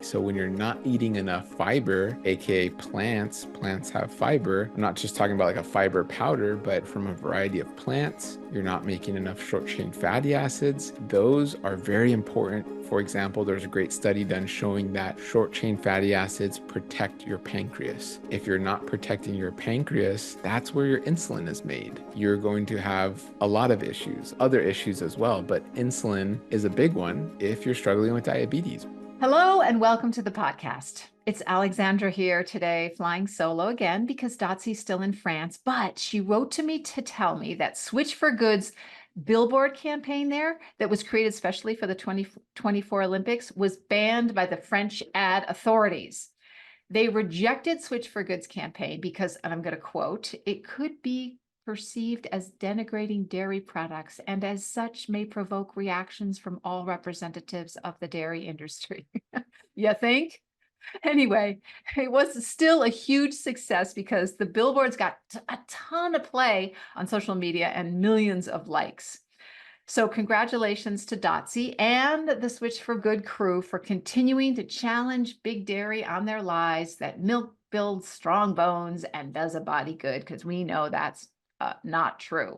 So when you're not eating enough fiber, aka plants have fiber. I'm not just talking about like a fiber powder, but from a variety of plants. You're not making enough short chain fatty acids. Those are very important. For example, there's a great study done showing that short chain fatty acids protect your pancreas. If you're not protecting your pancreas, that's where your insulin is made. You're going to have a lot of issues, other issues as well, but insulin is a big one if you're struggling with diabetes. Hello and welcome to the podcast. It's Alexandra here today, flying solo again because Dotsy's still in France, but she wrote to me to tell me that Switch for Good's billboard campaign there that was created specially for the 2024 Olympics was banned by the French ad authorities. They rejected Switch for Good's campaign because, and I'm going to quote, it could be perceived as denigrating dairy products and as such may provoke reactions from all representatives of the dairy industry. You think? Anyway, it was still a huge success because the billboards got a ton of play on social media and millions of likes. So congratulations to Dotsy and the Switch for Good crew for continuing to challenge big dairy on their lies that milk builds strong bones and does a body good, because we know that's not true.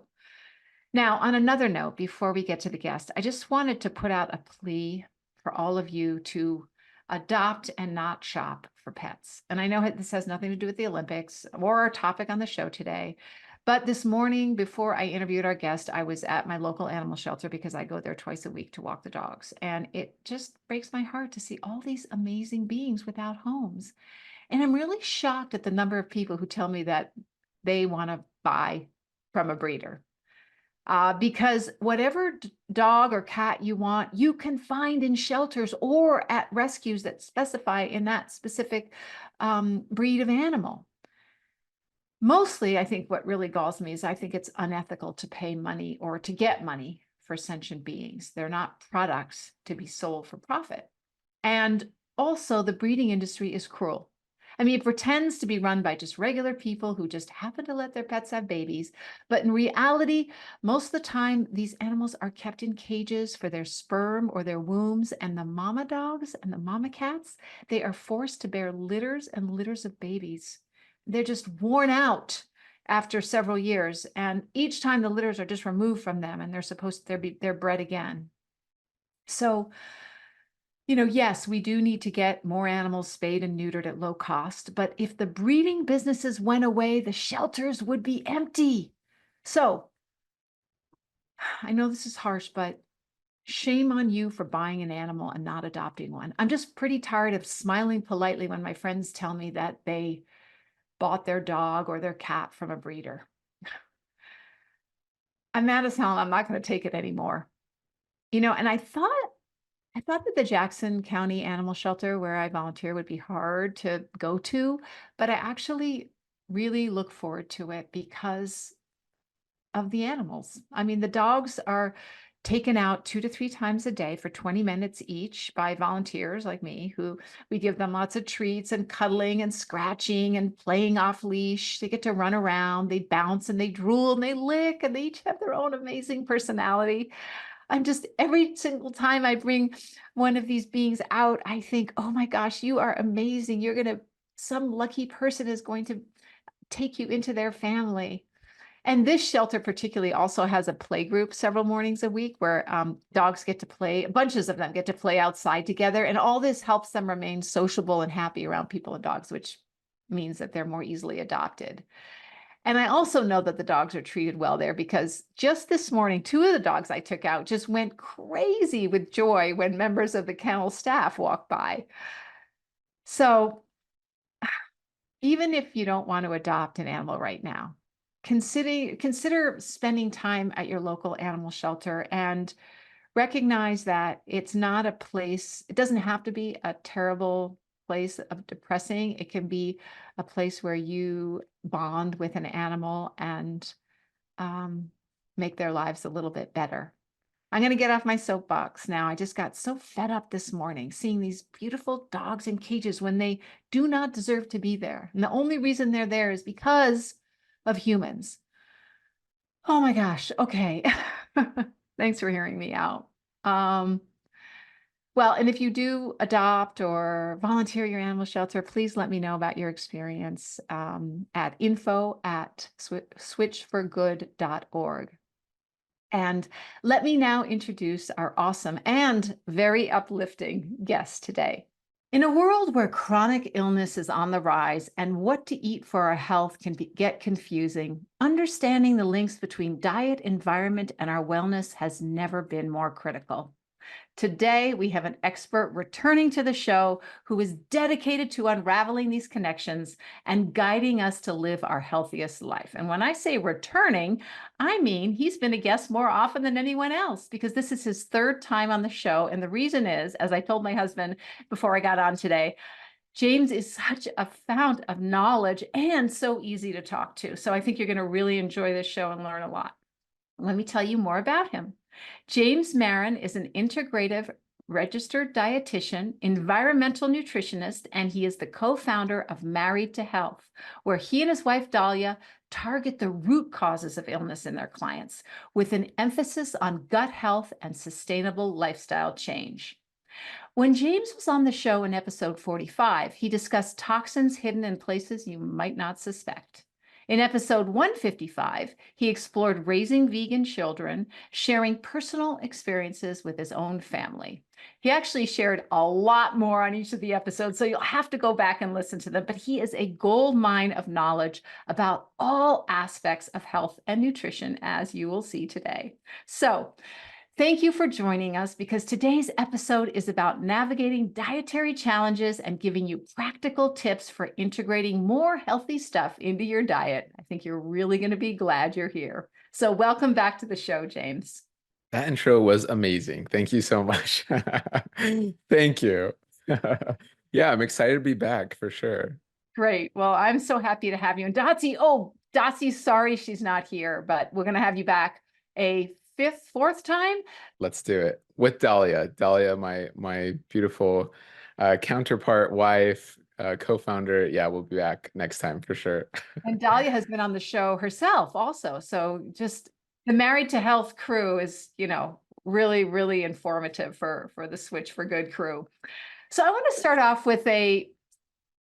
Now, on another note, before we get to the guest, I just wanted to put out a plea for all of you to adopt and not shop for pets. And I know this has nothing to do with the Olympics or our topic on the show today, but this morning before I interviewed our guest, I was at my local animal shelter because I go there twice a week to walk the dogs. And it just breaks my heart to see all these amazing beings without homes. And I'm really shocked at the number of people who tell me that they want to buy from a breeder. Because whatever dog or cat you want, you can find in shelters or at rescues that specify in that specific breed of animal. Mostly, I think what really galls me is I think it's unethical to pay money or to get money for sentient beings. They're not products to be sold for profit. And also, the breeding industry is cruel. I mean, it pretends to be run by just regular people who just happen to let their pets have babies. But in reality, most of the time, these animals are kept in cages for their sperm or their wombs. And the mama dogs and the mama cats, they are forced to bear litters and litters of babies. They're just worn out after several years. And each time the litters are just removed from them and they're bred again. So, yes, we do need to get more animals spayed and neutered at low cost, but if the breeding businesses went away, the shelters would be empty. So I know this is harsh, but shame on you for buying an animal and not adopting one. I'm just pretty tired of smiling politely when my friends tell me that they bought their dog or their cat from a breeder. I'm mad as hell and I'm not going to take it anymore. And I thought that the Jackson County Animal Shelter, where I volunteer, would be hard to go to, but I actually really look forward to it because of the animals. I mean, the dogs are taken out 2 to 3 times a day for 20 minutes each by volunteers like me, who we give them lots of treats and cuddling and scratching and playing off leash. They get to run around, they bounce and they drool and they lick, and they each have their own amazing personality. I'm just, every single time I bring one of these beings out, I think, oh my gosh, you are amazing. Some lucky person is going to take you into their family. And this shelter particularly also has a play group several mornings a week where dogs get to play, bunches of them get to play outside together. And all this helps them remain sociable and happy around people and dogs, which means that they're more easily adopted. And I also know that the dogs are treated well there because just this morning, 2 of the dogs I took out just went crazy with joy when members of the kennel staff walked by. So even if you don't want to adopt an animal right now, consider spending time at your local animal shelter and recognize that it's not a place, it doesn't have to be a terrible place of depressing. It can be a place where you bond with an animal and make their lives a little bit better. I'm going to get off my soapbox now. I just got so fed up this morning seeing these beautiful dogs in cages when they do not deserve to be there. And the only reason they're there is because of humans. Oh my gosh. Okay. Thanks for hearing me out. Well, and if you do adopt or volunteer your animal shelter, please let me know about your experience at info@switchforgood.org. And let me now introduce our awesome and very uplifting guest today. In a world where chronic illness is on the rise and what to eat for our health get confusing, understanding the links between diet, environment, and our wellness has never been more critical. Today, we have an expert returning to the show who is dedicated to unraveling these connections and guiding us to live our healthiest life. And when I say returning, I mean he's been a guest more often than anyone else because this is his third time on the show. And the reason is, as I told my husband before I got on today, James is such a fount of knowledge and so easy to talk to. So I think you're going to really enjoy this show and learn a lot. Let me tell you more about him. James Marin is an integrative registered dietitian, environmental nutritionist, and he is the co-founder of Married to Health, where he and his wife Dahlia target the root causes of illness in their clients with an emphasis on gut health and sustainable lifestyle change. When James was on the show in episode 45, he discussed toxins hidden in places you might not suspect. In episode 155, he explored raising vegan children, sharing personal experiences with his own family. He actually shared a lot more on each of the episodes, so you'll have to go back and listen to them, but he is a gold mine of knowledge about all aspects of health and nutrition, as you will see today. So, thank you for joining us because today's episode is about navigating dietary challenges and giving you practical tips for integrating more healthy stuff into your diet. I think you're really going to be glad you're here. So welcome back to the show, James. That intro was amazing. Thank you so much. Thank you. Yeah, I'm excited to be back for sure. Great. Well, I'm so happy to have you. And Dotsy's sorry she's not here, but we're going to have you back a fourth time. Let's do it with Dahlia. Dahlia, my beautiful counterpart, wife, co-founder. Yeah, we'll be back next time for sure. And Dahlia has been on the show herself also. So just the Married to Health crew is, really, really informative for the Switch for Good crew. So I want to start off with a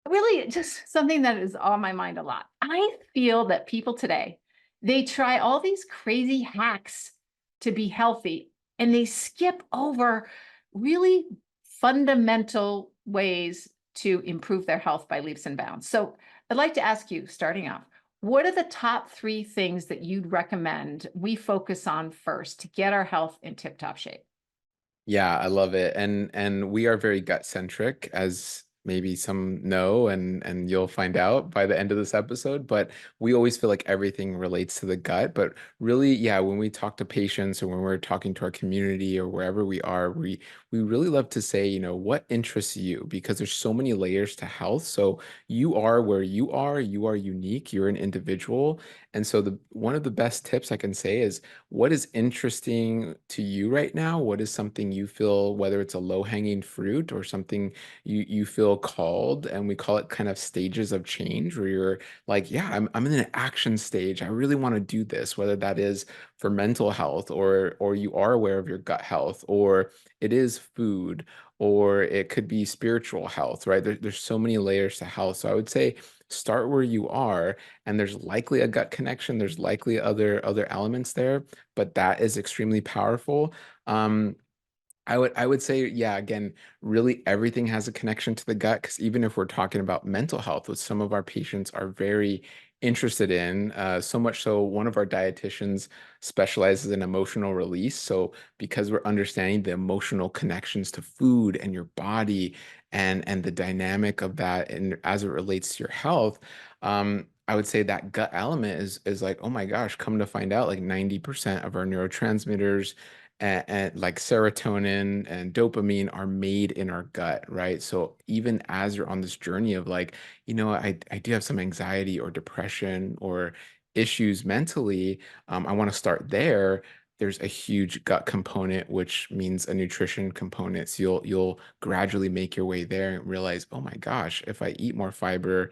really just something that is on my mind a lot. I feel that people today, they try all these crazy hacks to be healthy and they skip over really fundamental ways to improve their health by leaps and bounds. So I'd like to ask you, starting off, what are the top 3 things that you'd recommend we focus on first to get our health in tip-top shape? Yeah, I love it. And we are very gut centric, as maybe some know, and you'll find out by the end of this episode, but we always feel like everything relates to the gut. But really, yeah, when we talk to patients or when we're talking to our community or wherever we are, we really love to say, what interests you? Because there's so many layers to health. So you are where you are unique, you're an individual. And so the one of the best tips I can say is what is interesting to you right now? What is something you feel, whether it's a low-hanging fruit or something you feel called, and we call it kind of stages of change, where you're like, yeah, I'm in an action stage. I really want to do this, whether that is for mental health or you are aware of your gut health, or it is food, or it could be spiritual health, right? There's so many layers to health. So I would say start where you are, and there's likely a gut connection. There's likely other elements there, but that is extremely powerful. Um, I would say, yeah, again, really everything has a connection to the gut, because even if we're talking about mental health, which some of our patients are very interested in, so much so one of our dietitians specializes in emotional release. So because we're understanding the emotional connections to food and your body and the dynamic of that and as it relates to your health, I would say that gut element is like, oh my gosh, come to find out like 90% of our neurotransmitters and like serotonin and dopamine are made in our gut, right? So even as you're on this journey of like, I do have some anxiety or depression or issues mentally, I want to start there. There's a huge gut component, which means a nutrition component. So you'll gradually make your way there and realize, oh my gosh, if I eat more fiber,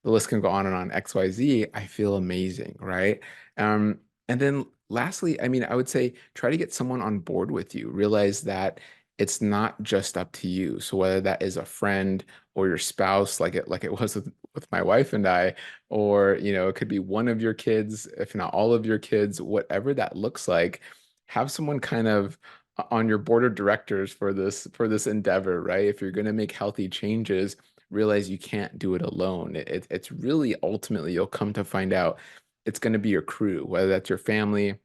the list can go on and on, XYZ, I feel amazing, right? And then lastly, I mean, I would say try to get someone on board with you. Realize that it's not just up to you. So whether that is a friend or your spouse, like it was with my wife and I, or it could be one of your kids, if not all of your kids, whatever that looks like, have someone kind of on your board of directors for this endeavor, right? If you're going to make healthy changes, realize you can't do it alone. It's really ultimately you'll come to find out it's going to be your crew, whether that's your family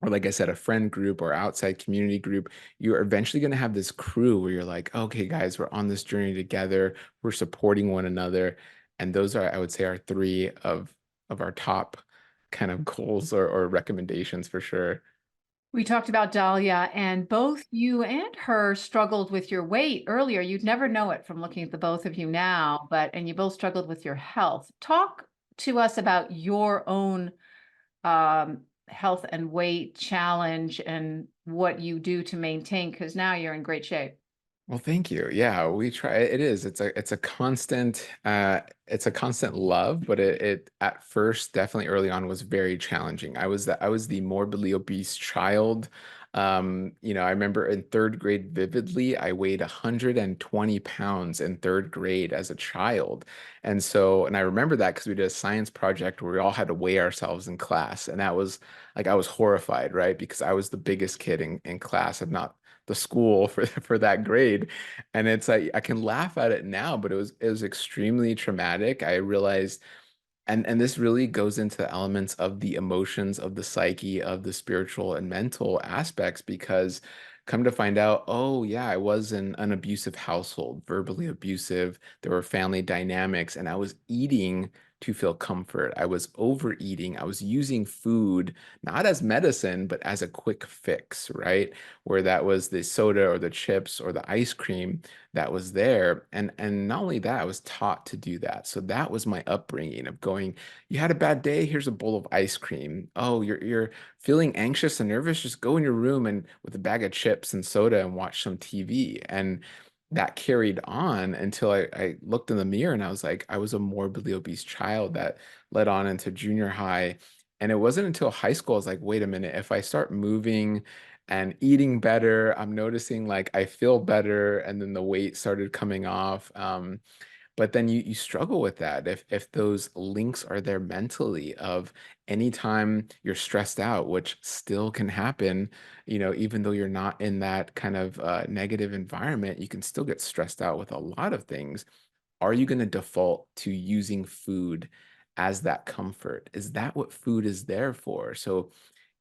or like I said, a friend group or outside community group, you're eventually going to have this crew where you're like, okay, guys, we're on this journey together. We're supporting one another. And those are, I would say, are three of our top kind of goals or recommendations for sure. We talked about Dahlia, and both you and her struggled with your weight earlier. You'd never know it from looking at the both of you now, and you both struggled with your health. Talk to us about your own health and weight challenge and what you do to maintain, because now you're in great shape. Well, thank you. Yeah, we try. It is. It's a constant love, but it at first definitely early on was very challenging. I was the morbidly obese child. I remember in third grade vividly, I weighed 120 pounds in third grade as a child. And I remember that because we did a science project where we all had to weigh ourselves in class. And that was like I was horrified, right? Because I was the biggest kid in class, if not the school for that grade. And it's like I can laugh at it now, but it was extremely traumatic. I realized and this really goes into the elements of the emotions, of the psyche, of the spiritual and mental aspects, because come to find out, oh yeah, I was in an abusive household, verbally abusive. There were family dynamics, and I was eating to feel comfort. I was overeating. I was using food not as medicine, but as a quick fix, right? Where that was the soda or the chips or the ice cream that was there. And not only that, I was taught to do that. So that was my upbringing of going, you had a bad day, here's a bowl of ice cream. Oh, you're feeling anxious and nervous, just go in your room and with a bag of chips and soda and watch some TV. And that carried on until I looked in the mirror and I was like, I was a morbidly obese child that led on into junior high. And it wasn't until high school I was like, wait a minute, if I start moving and eating better, I'm noticing like I feel better, and then the weight started coming off. But then you struggle with that if those links are there mentally of anytime you're stressed out, which still can happen, even though you're not in that kind of negative environment, you can still get stressed out with a lot of things. Are you going to default to using food as that comfort? Is that what food is there for? So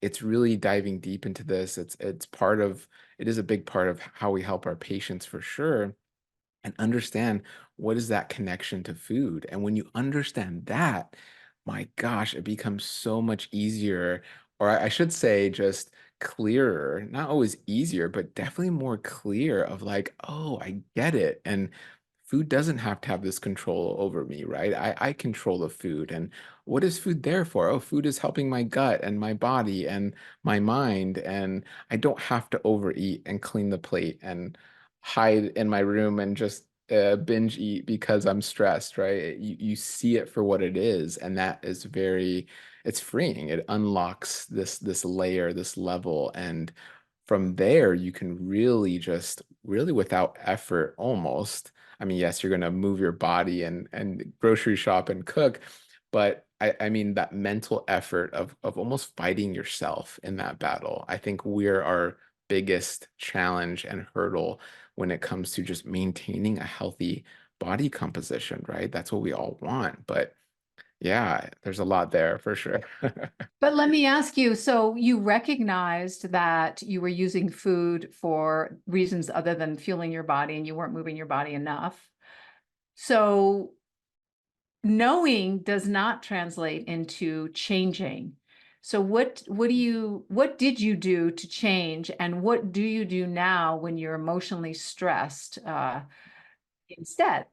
it's really diving deep into this. It is a big part of how we help our patients for sure, and understand what is that connection to food. And when you understand that, my gosh, it becomes so much easier, or I should say just clearer, not always easier, but definitely more clear of like, oh, I get it. And food doesn't have to have this control over me, right? I control the food. And what is food there for? Oh, food is helping my gut and my body and my mind. And I don't have to overeat and clean the plate and hide in my room and just binge eat because I'm stressed, right? You see it for what it is, and that is it's freeing. It unlocks this layer, this level, and from there you can really just really without effort almost. I mean, yes, you're gonna move your body and grocery shop and cook, but I mean that mental effort of almost fighting yourself in that battle. I think we're our biggest challenge and hurdle when it comes to just maintaining a healthy body composition, right? That's what we all want. But yeah, there's a lot there for sure. But let me ask you, so you recognized that you were using food for reasons other than fueling your body and you weren't moving your body enough. So knowing does not translate into changing. So what did you do to change, and what do you do now when you're emotionally stressed instead?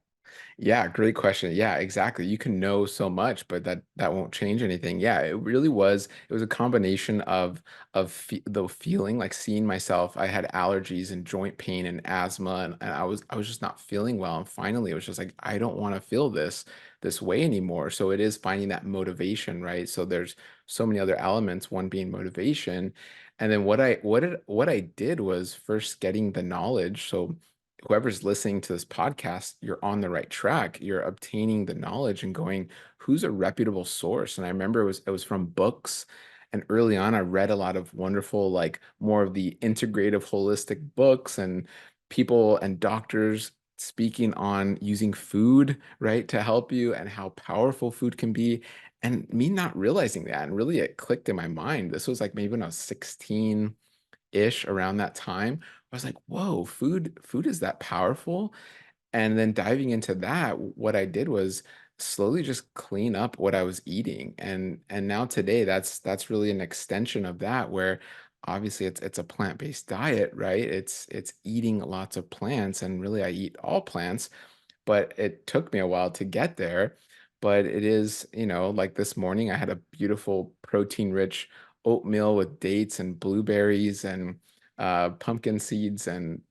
Yeah, great question. Yeah, exactly. You can know so much, but that won't change anything. Yeah, it really was. It was a combination of fe the feeling, like seeing myself. I had allergies and joint pain and asthma, and I was just not feeling well. And finally, it was just like I don't want to feel this way anymore. So it is finding that motivation, right? So there's so many other elements. One being motivation, and then what I did was first getting the knowledge. So whoever's listening to this podcast, you're on the right track. You're obtaining the knowledge and going, who's a reputable source? And I remember it was from books. And early on, I read a lot of wonderful, like more of the integrative, holistic books and people and doctors speaking on using food, right, to help you and how powerful food can be. And me not realizing that. And really, it clicked in my mind. This was like maybe when I was 16 ish around that time. I was like, whoa, food is that powerful? And then diving into that, what I did was slowly just clean up what I was eating. And now today that's really an extension of that where obviously it's a plant-based diet, right? It's eating lots of plants and really I eat all plants, but it took me a while to get there. But it is, like this morning, I had a beautiful protein-rich oatmeal with dates and blueberries and pumpkin seeds and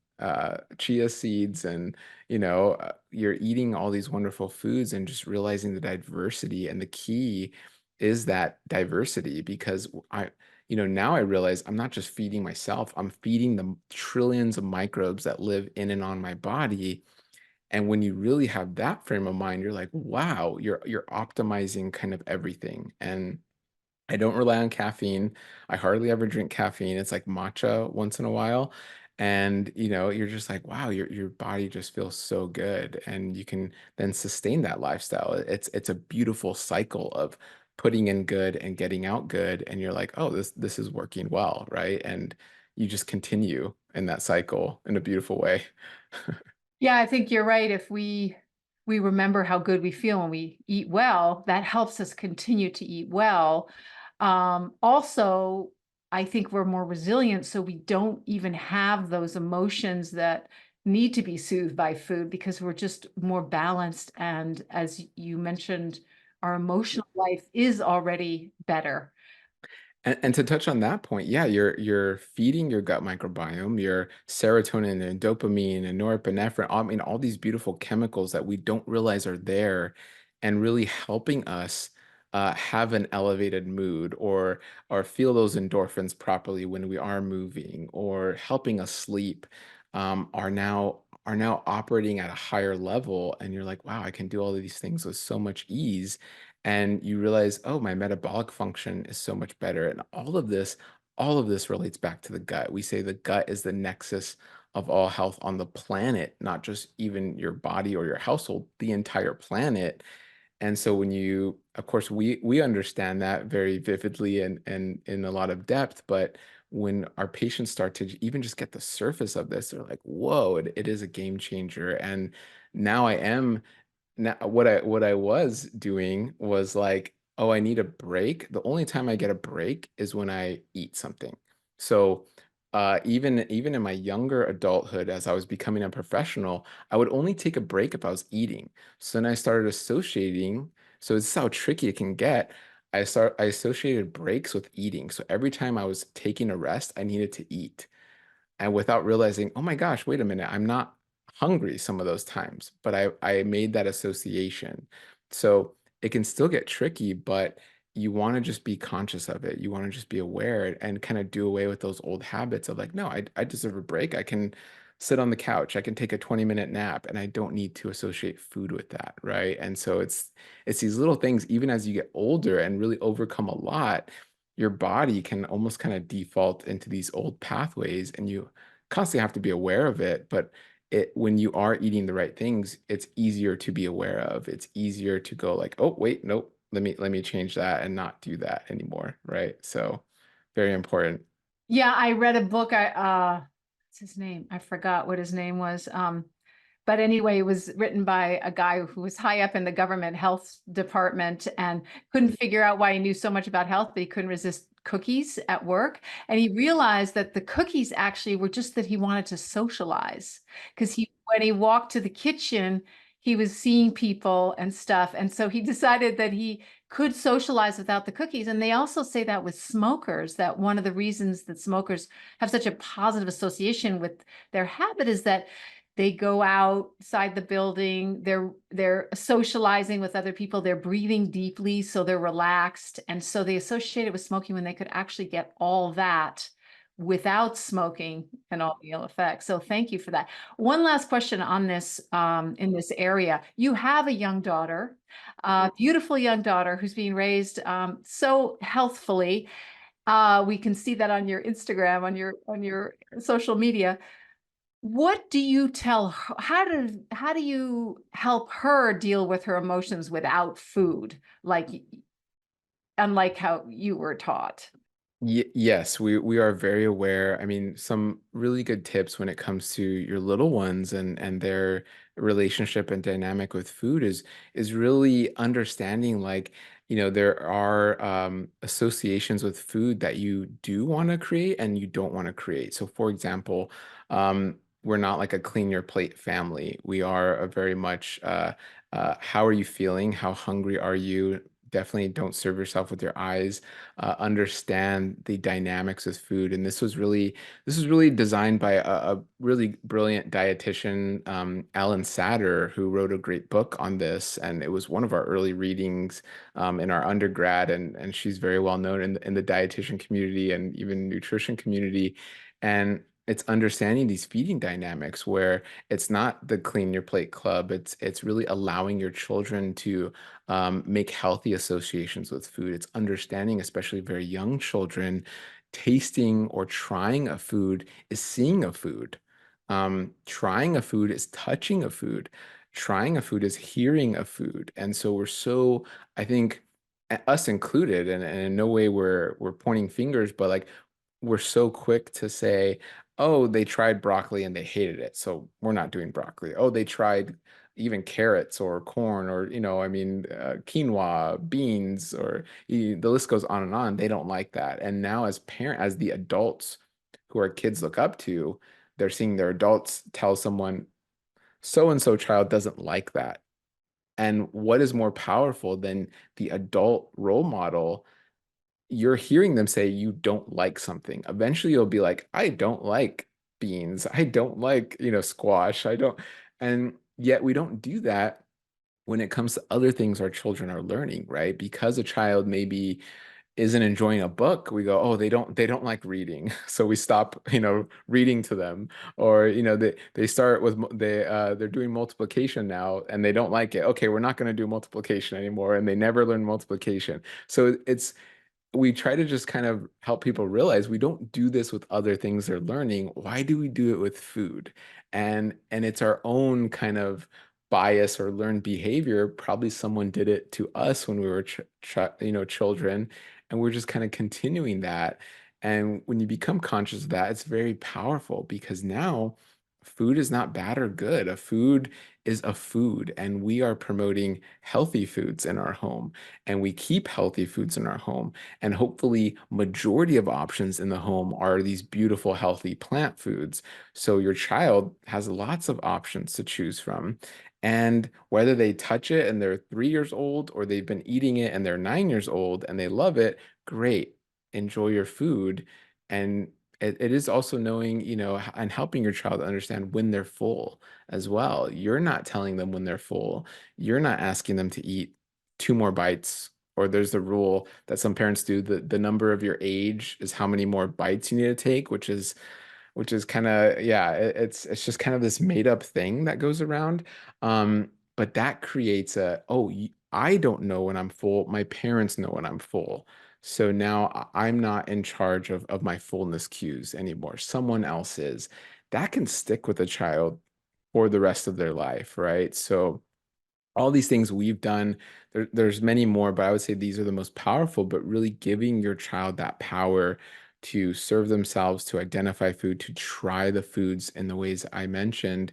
chia seeds. And, you're eating all these wonderful foods and just realizing the diversity. And the key is that diversity because now I realize I'm not just feeding myself, I'm feeding the trillions of microbes that live in and on my body, and when you really have that frame of mind, you're like, wow, you're optimizing kind of everything. And I don't rely on caffeine. I hardly ever drink caffeine. It's like matcha once in a while. And you're just like, wow, your body just feels so good. And you can then sustain that lifestyle. It's a beautiful cycle of putting in good and getting out good. And you're like, oh, this is working well, right? And you just continue in that cycle in a beautiful way. Yeah, I think you're right. If we remember how good we feel when we eat well, that helps us continue to eat well. Also, I think we're more resilient, so we don't even have those emotions that need to be soothed by food because we're just more balanced. And as you mentioned, our emotional life is already better. And to touch on that point, yeah, you're feeding your gut microbiome, your serotonin and dopamine and norepinephrine, I mean, all these beautiful chemicals that we don't realize are there and really helping us have an elevated mood or feel those endorphins properly when we are moving or helping us sleep are now operating at a higher level. And you're like, wow, I can do all of these things with so much ease, and you realize, oh, my metabolic function is so much better. And all of this relates back to the gut. We say the gut is the nexus of all health on the planet, not just even your body or your household, the entire planet. And so when you, of course, we understand that very vividly and in a lot of depth, but when our patients start to even just get the surface of this, they're like, whoa, it is a game changer. And now I am now, what I was doing was like, oh, I need a break. The only time I get a break is when I eat something. So, even in my younger adulthood, as I was becoming a professional, I would only take a break if I was eating. So then I started associating. So this is how tricky it can get. I associated breaks with eating. So every time I was taking a rest, I needed to eat, and without realizing, oh my gosh, wait a minute, I'm not hungry some of those times, but I made that association. So it can still get tricky, but you want to just be conscious of it. You want to just be aware and kind of do away with those old habits of like, no, I deserve a break. I can sit on the couch. I can take a 20-minute nap and I don't need to associate food with that, right? And so it's these little things, even as you get older and really overcome a lot, your body can almost kind of default into these old pathways and you constantly have to be aware of it. But when you are eating the right things, it's easier to be aware of. It's easier to go like, oh, wait, nope, let me change that and not do that anymore, right? So very important. Yeah, I read a book. What's his name? I forgot what his name was. But anyway, it was written by a guy who was high up in the government health department and couldn't figure out why he knew so much about health, but he couldn't resist cookies at work. And he realized that the cookies actually were just that he wanted to socialize because when he walked to the kitchen, he was seeing people and stuff. And so he decided that he could socialize without the cookies. And they also say that with smokers, that one of the reasons that smokers have such a positive association with their habit is that they go outside the building, they're socializing with other people, they're breathing deeply, so they're relaxed. And so they associate it with smoking when they could actually get all that without smoking and all the ill effects. So thank you for that. One last question on this, in this area. You have a young daughter, a beautiful young daughter who's being raised so healthfully. We can see that on your Instagram, on your social media. What do you tell her? How do you help her deal with her emotions without food, like unlike how you were taught? Yes, we are very aware. I mean, some really good tips when it comes to your little ones and their relationship and dynamic with food is really understanding like, there are associations with food that you do want to create and you don't want to create. So for example, we're not like a clean your plate family. We are a very much how are you feeling? How hungry are you? Definitely don't serve yourself with your eyes, understand the dynamics of food. And this was really designed by a really brilliant dietitian, Alan Satter, who wrote a great book on this. And it was one of our early readings in our undergrad. And she's very well known in the dietitian community and even nutrition community. And it's understanding these feeding dynamics where it's not the clean your plate club. It's really allowing your children to make healthy associations with food. It's understanding, especially very young children, tasting or trying a food is seeing a food. Trying a food is touching a food. Trying a food is hearing a food. And so I think, us included, and in no way we're pointing fingers, but like we're so quick to say, oh, they tried broccoli and they hated it, so we're not doing broccoli. Oh, they tried even carrots or corn or, I mean, quinoa, beans, or the list goes on and on. They don't like that. And now as the adults who our kids look up to, they're seeing their adults tell someone, so and so child doesn't like that. And what is more powerful than the adult role model? You're hearing them say you don't like something. Eventually you'll be like, I don't like beans. I don't like, squash. I don't. And yet we don't do that when it comes to other things our children are learning, right? Because a child maybe isn't enjoying a book, we go, oh, they don't like reading. So we stop, reading to them. Or, they start with they're doing multiplication now and they don't like it. Okay, we're not going to do multiplication anymore. And they never learn multiplication. So we try to just kind of help people realize we don't do this with other things they're learning. Why do we do it with food? And it's our own kind of bias or learned behavior. Probably someone did it to us when we were children, and we're just kind of continuing that. And when you become conscious of that, it's very powerful because now food is not bad or good. A food is a food, and we are promoting healthy foods in our home, and we keep healthy foods in our home, and hopefully majority of options in the home are these beautiful healthy plant foods, so your child has lots of options to choose from. And whether they touch it and they're 3 years old or they've been eating it and they're 9 years old and they love it, great, enjoy your food. And it is also knowing, and helping your child understand when they're full as well. You're not telling them when they're full. You're not asking them to eat two more bites. Or there's the rule that some parents do, the number of your age is how many more bites you need to take, which is kind of, yeah, it's just kind of this made up thing that goes around. But that creates I don't know when I'm full. My parents know when I'm full. So now I'm not in charge of my fullness cues anymore. Someone else is. That can stick with a child for the rest of their life, right? So all these things we've done, there's many more, but I would say these are the most powerful. But really giving your child that power to serve themselves, to identify food, to try the foods in the ways I mentioned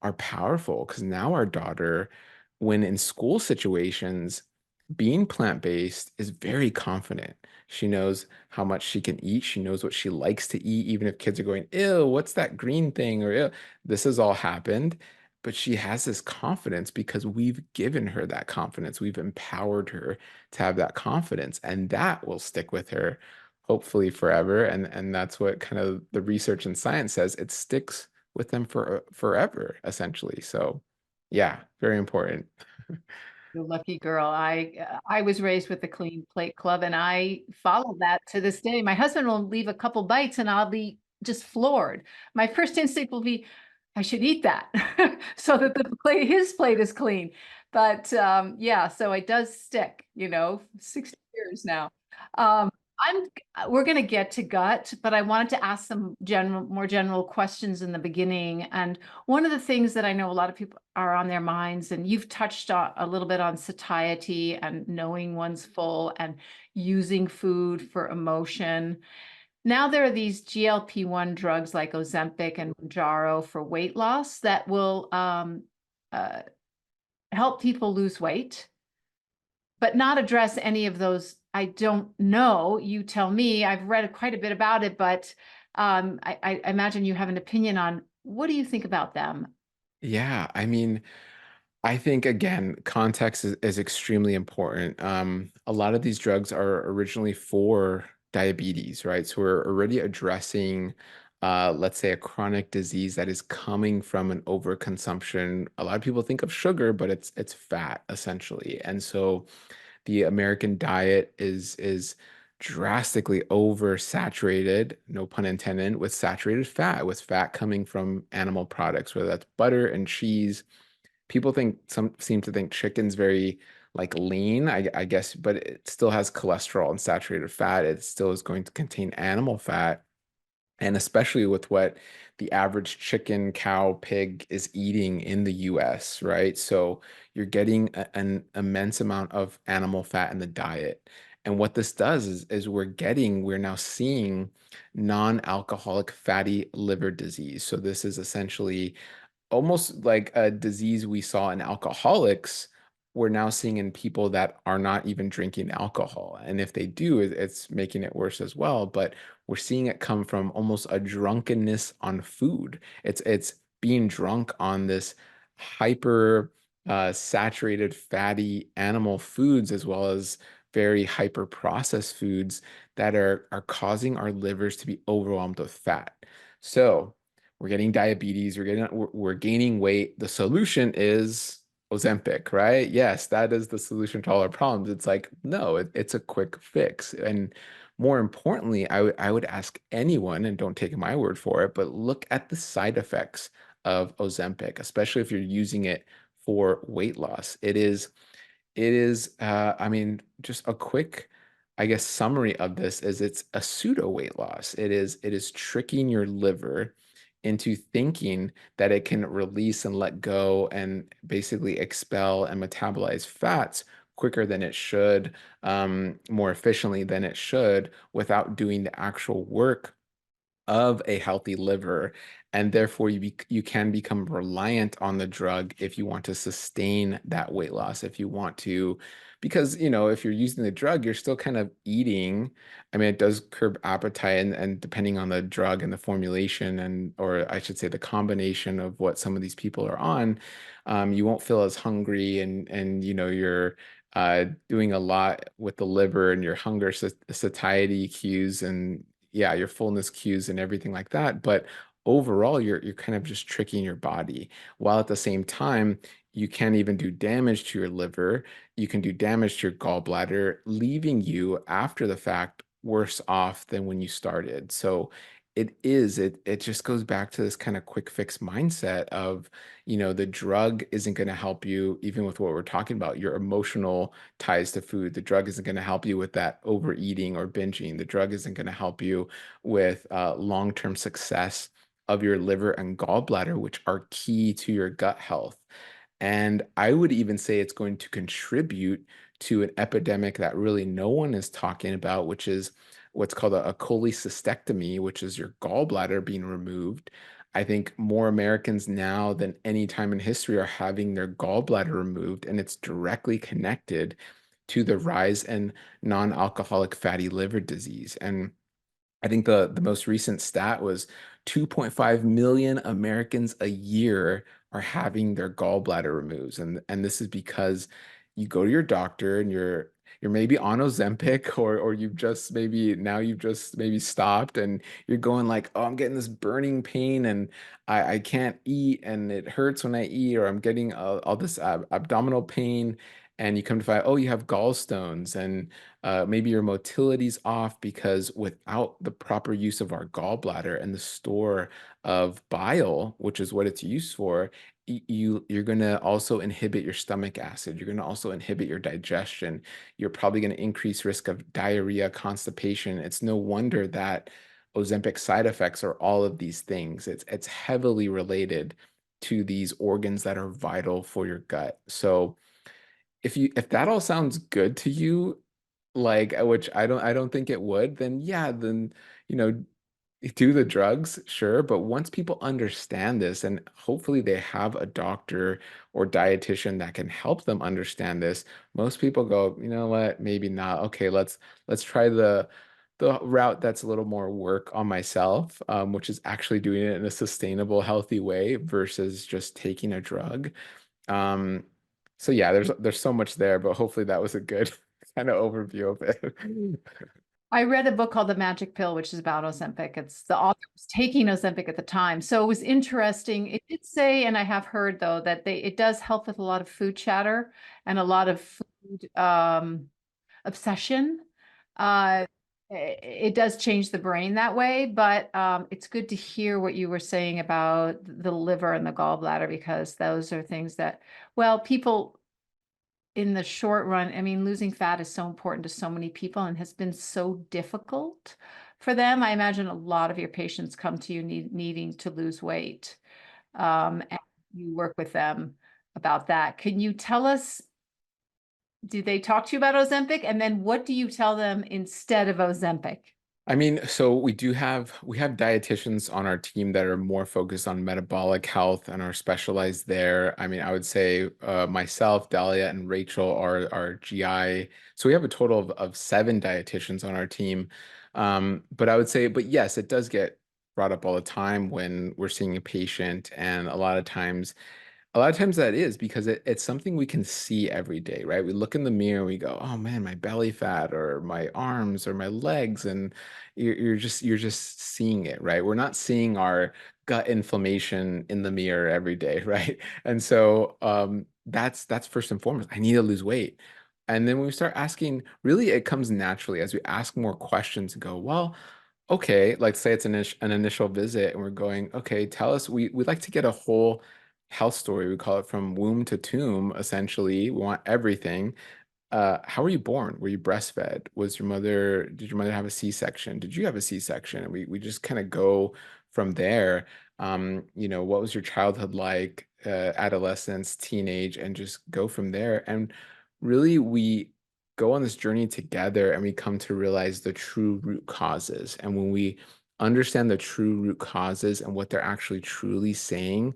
are powerful. Because now our daughter, when in school situations, being plant-based is very confident. She knows how much she can eat. She knows what she likes to eat, even if kids are going, ew, what's that green thing? Or ew. This has all happened. but she has this confidence because we've given her that confidence. We've empowered her to have that confidence, and that will stick with her hopefully forever. And that's what kind of the research and science says. It sticks with them for forever, essentially. So, yeah, very important. You lucky girl. I was raised with the Clean Plate Club, and I follow that to this day. My husband will leave a couple bites, and I'll be just floored. My first instinct will be, I should eat that so that his plate is clean. But yeah, so it does stick. 60 years now. Um, I'm. We're going to get to gut, but I wanted to ask some more general questions in the beginning. And one of the things that I know a lot of people are on their minds, and you've touched on a little bit on satiety and knowing one's full and using food for emotion. Now there are these GLP-1 drugs like Ozempic and Mounjaro for weight loss that will uh, help people lose weight, but not address any of those. I don't know. You tell me. I've read quite a bit about it, but I imagine you have an opinion on what do you think about them? Yeah, I mean, I think again, context is extremely important. A lot of these drugs are originally for diabetes, right? So we're already addressing, let's say, a chronic disease that is coming from an overconsumption. A lot of people think of sugar, but it's fat essentially. And so the American diet is drastically oversaturated, no pun intended, with saturated fat, with fat coming from animal products, whether that's butter and cheese. People think some seem to think chicken's very like lean, I guess, but it still has cholesterol and saturated fat. It still is going to contain animal fat. And especially with what the average chicken, cow, pig is eating in the US, right? So you're getting an immense amount of animal fat in the diet. And what this does is we're now seeing non-alcoholic fatty liver disease. So this is essentially almost like a disease we saw in alcoholics, we're now seeing in people that are not even drinking alcohol. And if they do, it's making it worse as well. But we're seeing it come from almost a drunkenness on food. It's being drunk on this hyper saturated fatty animal foods as well as very hyper processed foods that are causing our livers to be overwhelmed with fat. So we're getting diabetes, we're gaining weight. The solution is Ozempic, right? Yes, that is the solution to all our problems. It's like, no, it's a quick fix. And more importantly, I would ask anyone, and don't take my word for it, but look at the side effects of Ozempic, especially if you're using it for weight loss. I mean, just a quick, I guess, summary of this is it's a pseudo weight loss. It is tricking your liver into thinking that it can release and let go and basically expel and metabolize fats quicker than it should, more efficiently than it should, without doing the actual work of a healthy liver, and therefore you can become reliant on the drug if you want to sustain that weight loss, if you want to, because if you're using the drug, you're still kind of eating. I mean, it does curb appetite, and depending on the drug and the formulation, and or I should say the combination of what some of these people are on, you won't feel as hungry, and you're doing a lot with the liver and your hunger satiety cues and yeah, your fullness cues and everything like that. But overall, you're kind of just tricking your body, while at the same time, you can even do damage to your liver. You can do damage to your gallbladder, leaving you after the fact worse off than when you started. So it just goes back to this kind of quick fix mindset of, the drug isn't going to help you, even with what we're talking about, your emotional ties to food. The drug isn't going to help you with that overeating or binging. The drug isn't going to help you with long-term success of your liver and gallbladder, which are key to your gut health. And I would even say it's going to contribute to an epidemic that really no one is talking about, which is what's called a cholecystectomy, which is your gallbladder being removed. I think more Americans now than any time in history are having their gallbladder removed, and it's directly connected to the rise in non-alcoholic fatty liver disease. And I think the most recent stat was 2.5 million Americans a year are having their gallbladder removed. And this is because you go to your doctor and you're maybe on Ozempic, or you've just maybe stopped, and you're going like, oh, I'm getting this burning pain, and I can't eat, and it hurts when I eat, or I'm getting all this abdominal pain. And you come to find, oh, you have gallstones, and maybe your motility's off, because without the proper use of our gallbladder and the store of bile, which is what it's used for, you're going to also inhibit your stomach acid. You're going to also inhibit your digestion. You're probably going to increase risk of diarrhea, constipation. It's no wonder that Ozempic side effects are all of these things. It's heavily related to these organs that are vital for your gut. So if that all sounds good to you, like, which I don't think it would, then yeah, then you know do the drugs, sure. But once people understand this, and hopefully they have a doctor or dietitian that can help them understand this, most people go, you know what, maybe not. Okay, let's try the route that's a little more work on myself, which is actually doing it in a sustainable, healthy way versus just taking a drug. Um, so yeah, there's so much there, but hopefully that was a good kind of overview of it. I read a book called The Magic Pill, which is about Ozempic. It's the author was taking Ozempic at the time. So it was interesting. It did say, and I have heard though, that it does help with a lot of food chatter and a lot of food obsession. It does change the brain that way, but it's good to hear what you were saying about the liver and the gallbladder, because those are things that, well, people in the short run, I mean, losing fat is so important to so many people and has been so difficult for them. I imagine a lot of your patients come to you needing to lose weight, and you work with them about that. Can you tell us, do they talk to you about Ozempic? And then what do you tell them instead of Ozempic? I mean, so we have dietitians on our team that are more focused on metabolic health and are specialized there. I mean, I would say myself, Dahlia, and Rachel are our GI. So we have a total of 7 dietitians on our team. But I would say, but yes, it does get brought up all the time when we're seeing a patient, and a lot of times that is because it's something we can see every day, right? We look in the mirror and we go, oh man, my belly fat, or my arms, or my legs, and you're just seeing it, right? We're not seeing our gut inflammation in the mirror every day, right? And so that's first and foremost. I need to lose weight. And then when we start asking, really it comes naturally as we ask more questions and go, well, okay, like say it's an initial visit, and we're going, okay, tell us, we'd like to get a whole health story. We call it from womb to tomb, essentially. We want everything. How were you born? Were you breastfed? Did your mother have a C-section? Did you have a C-section? And we just kind of go from there. What was your childhood like, adolescence, teenage, and just go from there. And really, we go on this journey together, and we come to realize the true root causes. And when we understand the true root causes and what they're actually truly saying,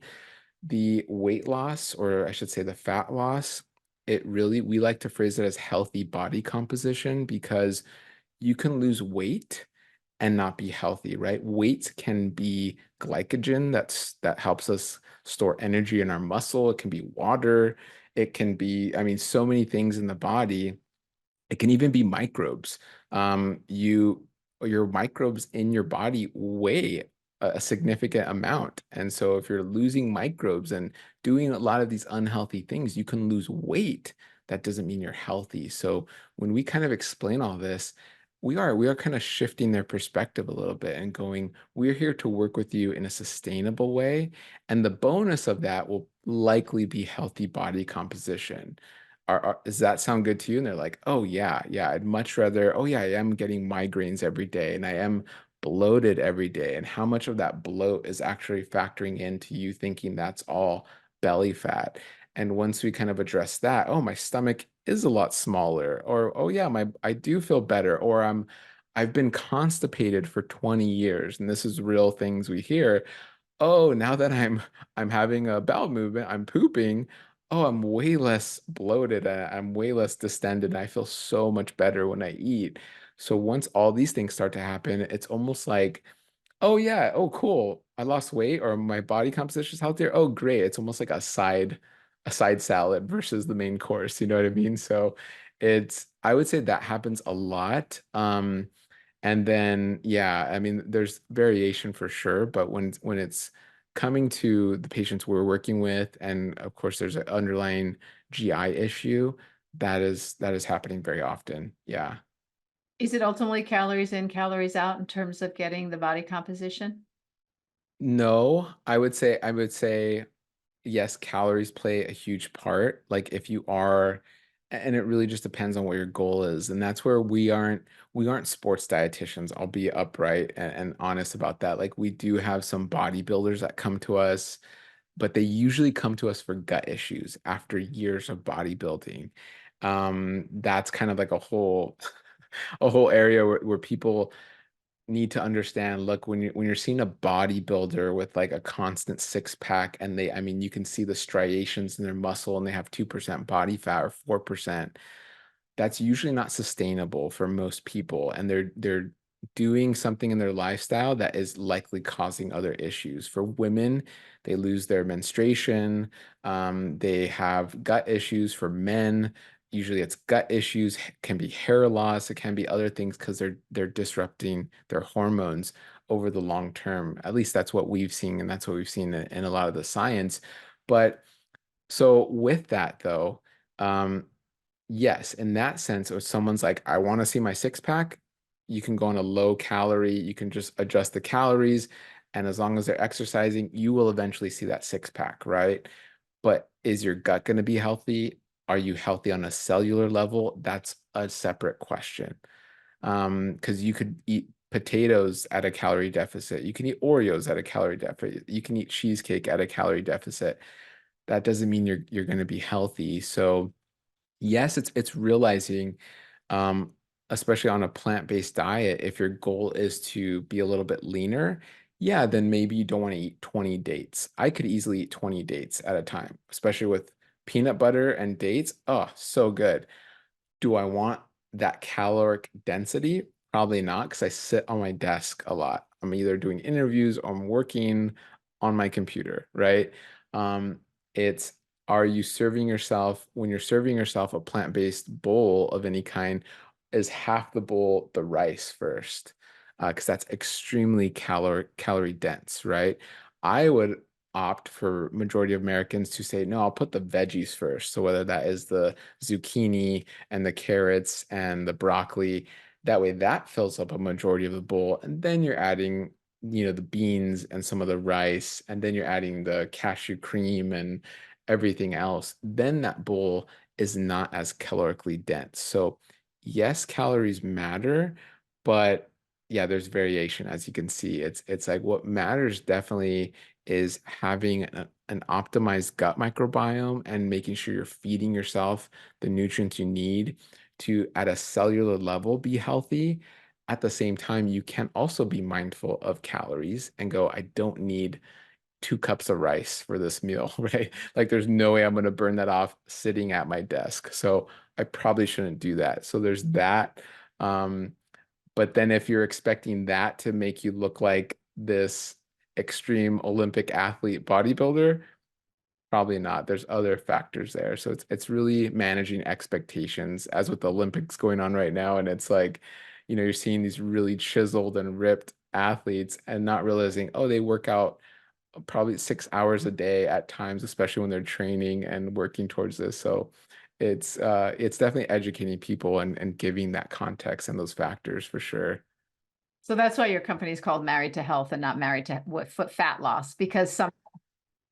the weight loss, or I should say the fat loss, we like to phrase it as healthy body composition, because you can lose weight and not be healthy, right? Weight can be glycogen that helps us store energy in our muscle. It can be water. It can be, I mean, so many things in the body. It can even be microbes. Your microbes in your body weigh a significant amount. And so if you're losing microbes and doing a lot of these unhealthy things, you can lose weight. That doesn't mean you're healthy. So when we kind of explain all this, we are kind of shifting their perspective a little bit and going, we're here to work with you in a sustainable way. And the bonus of that will likely be healthy body composition. Does that sound good to you? And they're like, oh yeah, yeah, I'd much rather, oh yeah, I am getting migraines every day, and I am bloated every day. And how much of that bloat is actually factoring into you thinking that's all belly fat? And once we kind of address that, oh, my stomach is a lot smaller, or oh yeah, I do feel better, or I've been constipated for 20 years, and this is real things we hear. Oh, now that I'm having a bowel movement, I'm pooping. Oh, I'm way less bloated. I'm way less distended. And I feel so much better when I eat. So once all these things start to happen, it's almost like Oh yeah. Oh cool. I lost weight or my body composition is healthier. Oh great. It's almost like a side salad versus the main course. You know what I mean? So I would say that happens a lot. And then yeah, I mean there's variation for sure, but when it's coming to the patients we're working with, and of course there's an underlying GI issue, that is happening very often. Yeah. Is it ultimately calories in, calories out in terms of getting the body composition? No, I would say yes, calories play a huge part. Like if you are, and it really just depends on what your goal is. And that's where we aren't sports dietitians. I'll be upright and honest about that. Like we do have some bodybuilders that come to us, but they usually come to us for gut issues after years of bodybuilding. That's kind of like a whole a whole area where people need to understand, look, when you're seeing a bodybuilder with like a constant six pack and I mean, you can see the striations in their muscle and they have 2% body fat or 4%, that's usually not sustainable for most people. And they're doing something in their lifestyle that is likely causing other issues. For women, they lose their menstruation, they have gut issues. For men, usually it's gut issues, can be hair loss, it can be other things because they're disrupting their hormones over the long term. At least that's what we've seen, and that's what we've seen in a lot of the science. But so with that though, um, yes, in that sense, if someone's like, I want to see my six pack, you can go on a low calorie, you can just adjust the calories, and as long as they're exercising, you will eventually see that six pack, right? But is your gut going to be healthy? Are you healthy on a cellular level? That's a separate question. Because you could eat potatoes at a calorie deficit, you can eat Oreos at a calorie deficit, you can eat cheesecake at a calorie deficit. That doesn't mean you're going to be healthy. So yes, it's realizing, um, especially on a plant-based diet, if your goal is to be a little bit leaner, yeah, then maybe you don't want to eat 20 dates. I could easily eat 20 dates at a time, especially with peanut butter and dates. Oh, so good. Do I want that caloric density? Probably not, because I sit on my desk a lot. I'm either doing interviews or I'm working on my computer, right? Um, it's are you serving yourself when you're serving yourself a plant-based bowl of any kind, is half the bowl the rice first? Because that's extremely calorie dense, right? I would opt for majority of Americans to say, no, I'll put the veggies first. So whether that is the zucchini and the carrots and the broccoli. That way, that fills up a majority of the bowl. And then you're adding, the beans and some of the rice, and then you're adding the cashew cream and everything else. Then that bowl is not as calorically dense. So, yes, calories matter, but yeah, there's variation as you can see. It's like what matters definitely is having an optimized gut microbiome and making sure you're feeding yourself the nutrients you need to, at a cellular level, be healthy. At the same time, you can also be mindful of calories and go, I don't need 2 cups of rice for this meal, right? Like there's no way I'm going to burn that off sitting at my desk. So I probably shouldn't do that. So there's that. Um, but then if you're expecting that to make you look like this extreme Olympic athlete bodybuilder, probably not. There's other factors there. So it's really managing expectations as with the Olympics going on right now. And it's like, you're seeing these really chiseled and ripped athletes and not realizing, oh, they work out probably 6 hours a day at times, especially when they're training and working towards this. So it's definitely educating people and giving that context and those factors for sure. So that's why your company is called Married to Health and not Married to Fat Loss, because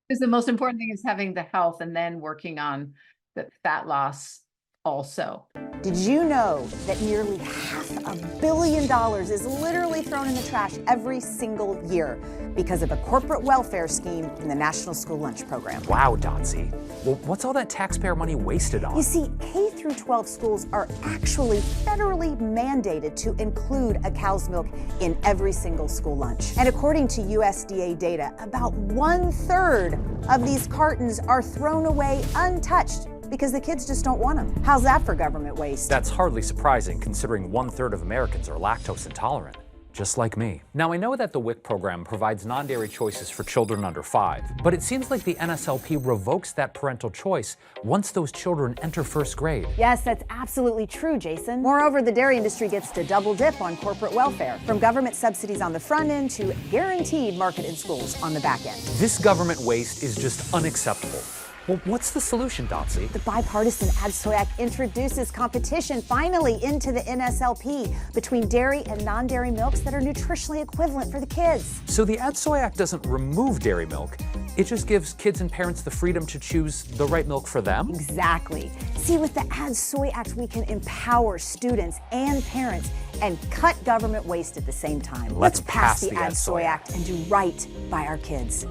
the most important thing is having the health and then working on the fat loss also. Did you know that nearly $500 million is literally thrown in the trash every single year because of a corporate welfare scheme in the National School Lunch Program? Wow, Dotsy. Well, what's all that taxpayer money wasted on? You see, K through 12 schools are actually federally mandated to include a cow's milk in every single school lunch. And according to USDA data, about 1/3 of these cartons are thrown away untouched because the kids just don't want them. How's that for government waste? That's hardly surprising considering 1/3 of Americans are lactose intolerant. Just like me. Now, I know that the WIC program provides non-dairy choices for children under 5, but it seems like the NSLP revokes that parental choice once those children enter first grade. Yes, that's absolutely true, Jason. Moreover, the dairy industry gets to double dip on corporate welfare, from government subsidies on the front end to guaranteed market in schools on the back end. This government waste is just unacceptable. Well, what's the solution, Dotsy? The bipartisan Ad Soy Act introduces competition finally into the NSLP between dairy and non-dairy milks that are nutritionally equivalent for the kids. So the Ad Soy Act doesn't remove dairy milk. It just gives kids and parents the freedom to choose the right milk for them? Exactly. See, with the Ad Soy Act, we can empower students and parents and cut government waste at the same time. Let's pass the Ad Soy Act and do right by our kids.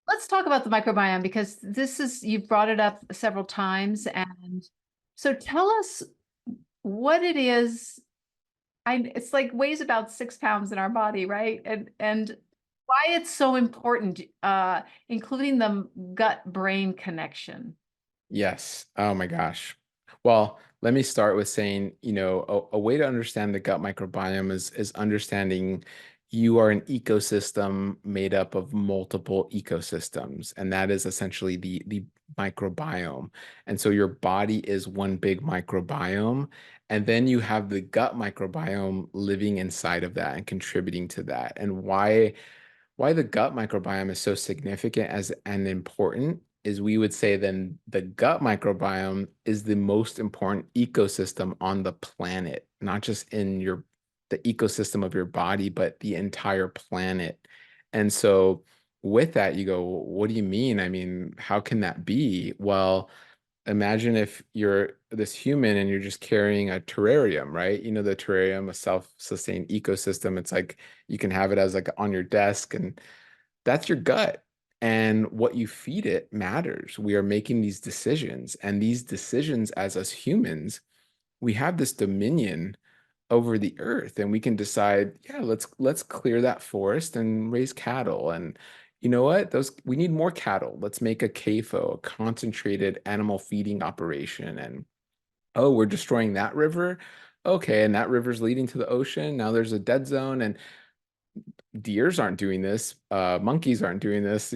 Let's talk about the microbiome, because you've brought it up several times. And so tell us what it is. It's like weighs about 6 pounds in our body, right? And why it's so important, including the gut-brain connection. Yes. Oh my gosh. Well, let me start with saying, a way to understand the gut microbiome is understanding you are an ecosystem made up of multiple ecosystems, and that is essentially the microbiome. And so your body is one big microbiome, and then you have the gut microbiome living inside of that and contributing to that. And why the gut microbiome is so significant and important is, we would say then the gut microbiome is the most important ecosystem on the planet, not just in the ecosystem of your body, but the entire planet. And so with that, you go, what do you mean? I mean, how can that be? Well, imagine if you're this human and you're just carrying a terrarium, right? The terrarium, a self-sustained ecosystem. It's like you can have it as like on your desk, and that's your gut. And what you feed it matters. We are making these decisions, and these decisions as us humans, we have this dominion over the earth, and we can decide, yeah, let's clear that forest and raise cattle. And you know what? We need more cattle. Let's make a CAFO, a concentrated animal feeding operation. And oh, we're destroying that river. Okay, and that river's leading to the ocean. Now there's a dead zone, and deers aren't doing this, monkeys aren't doing this,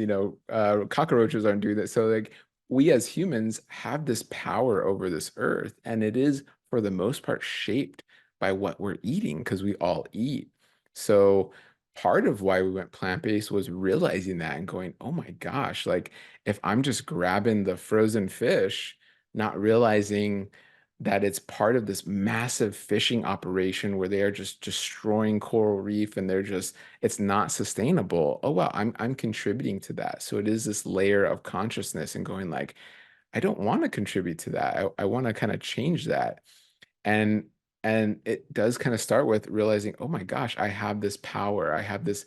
cockroaches aren't doing this. So like, we as humans have this power over this earth, and it is for the most part shaped by what we're eating, because we all eat. So part of why we went plant-based was realizing that and going, oh my gosh, like if I'm just grabbing the frozen fish, not realizing that it's part of this massive fishing operation where they are just destroying coral reef, and it's not sustainable. Oh, well, I'm contributing to that. So it is this layer of consciousness and going like, I don't want to contribute to that. I want to kind of change that. And it does kind of start with realizing, oh my gosh, I have this power. I have this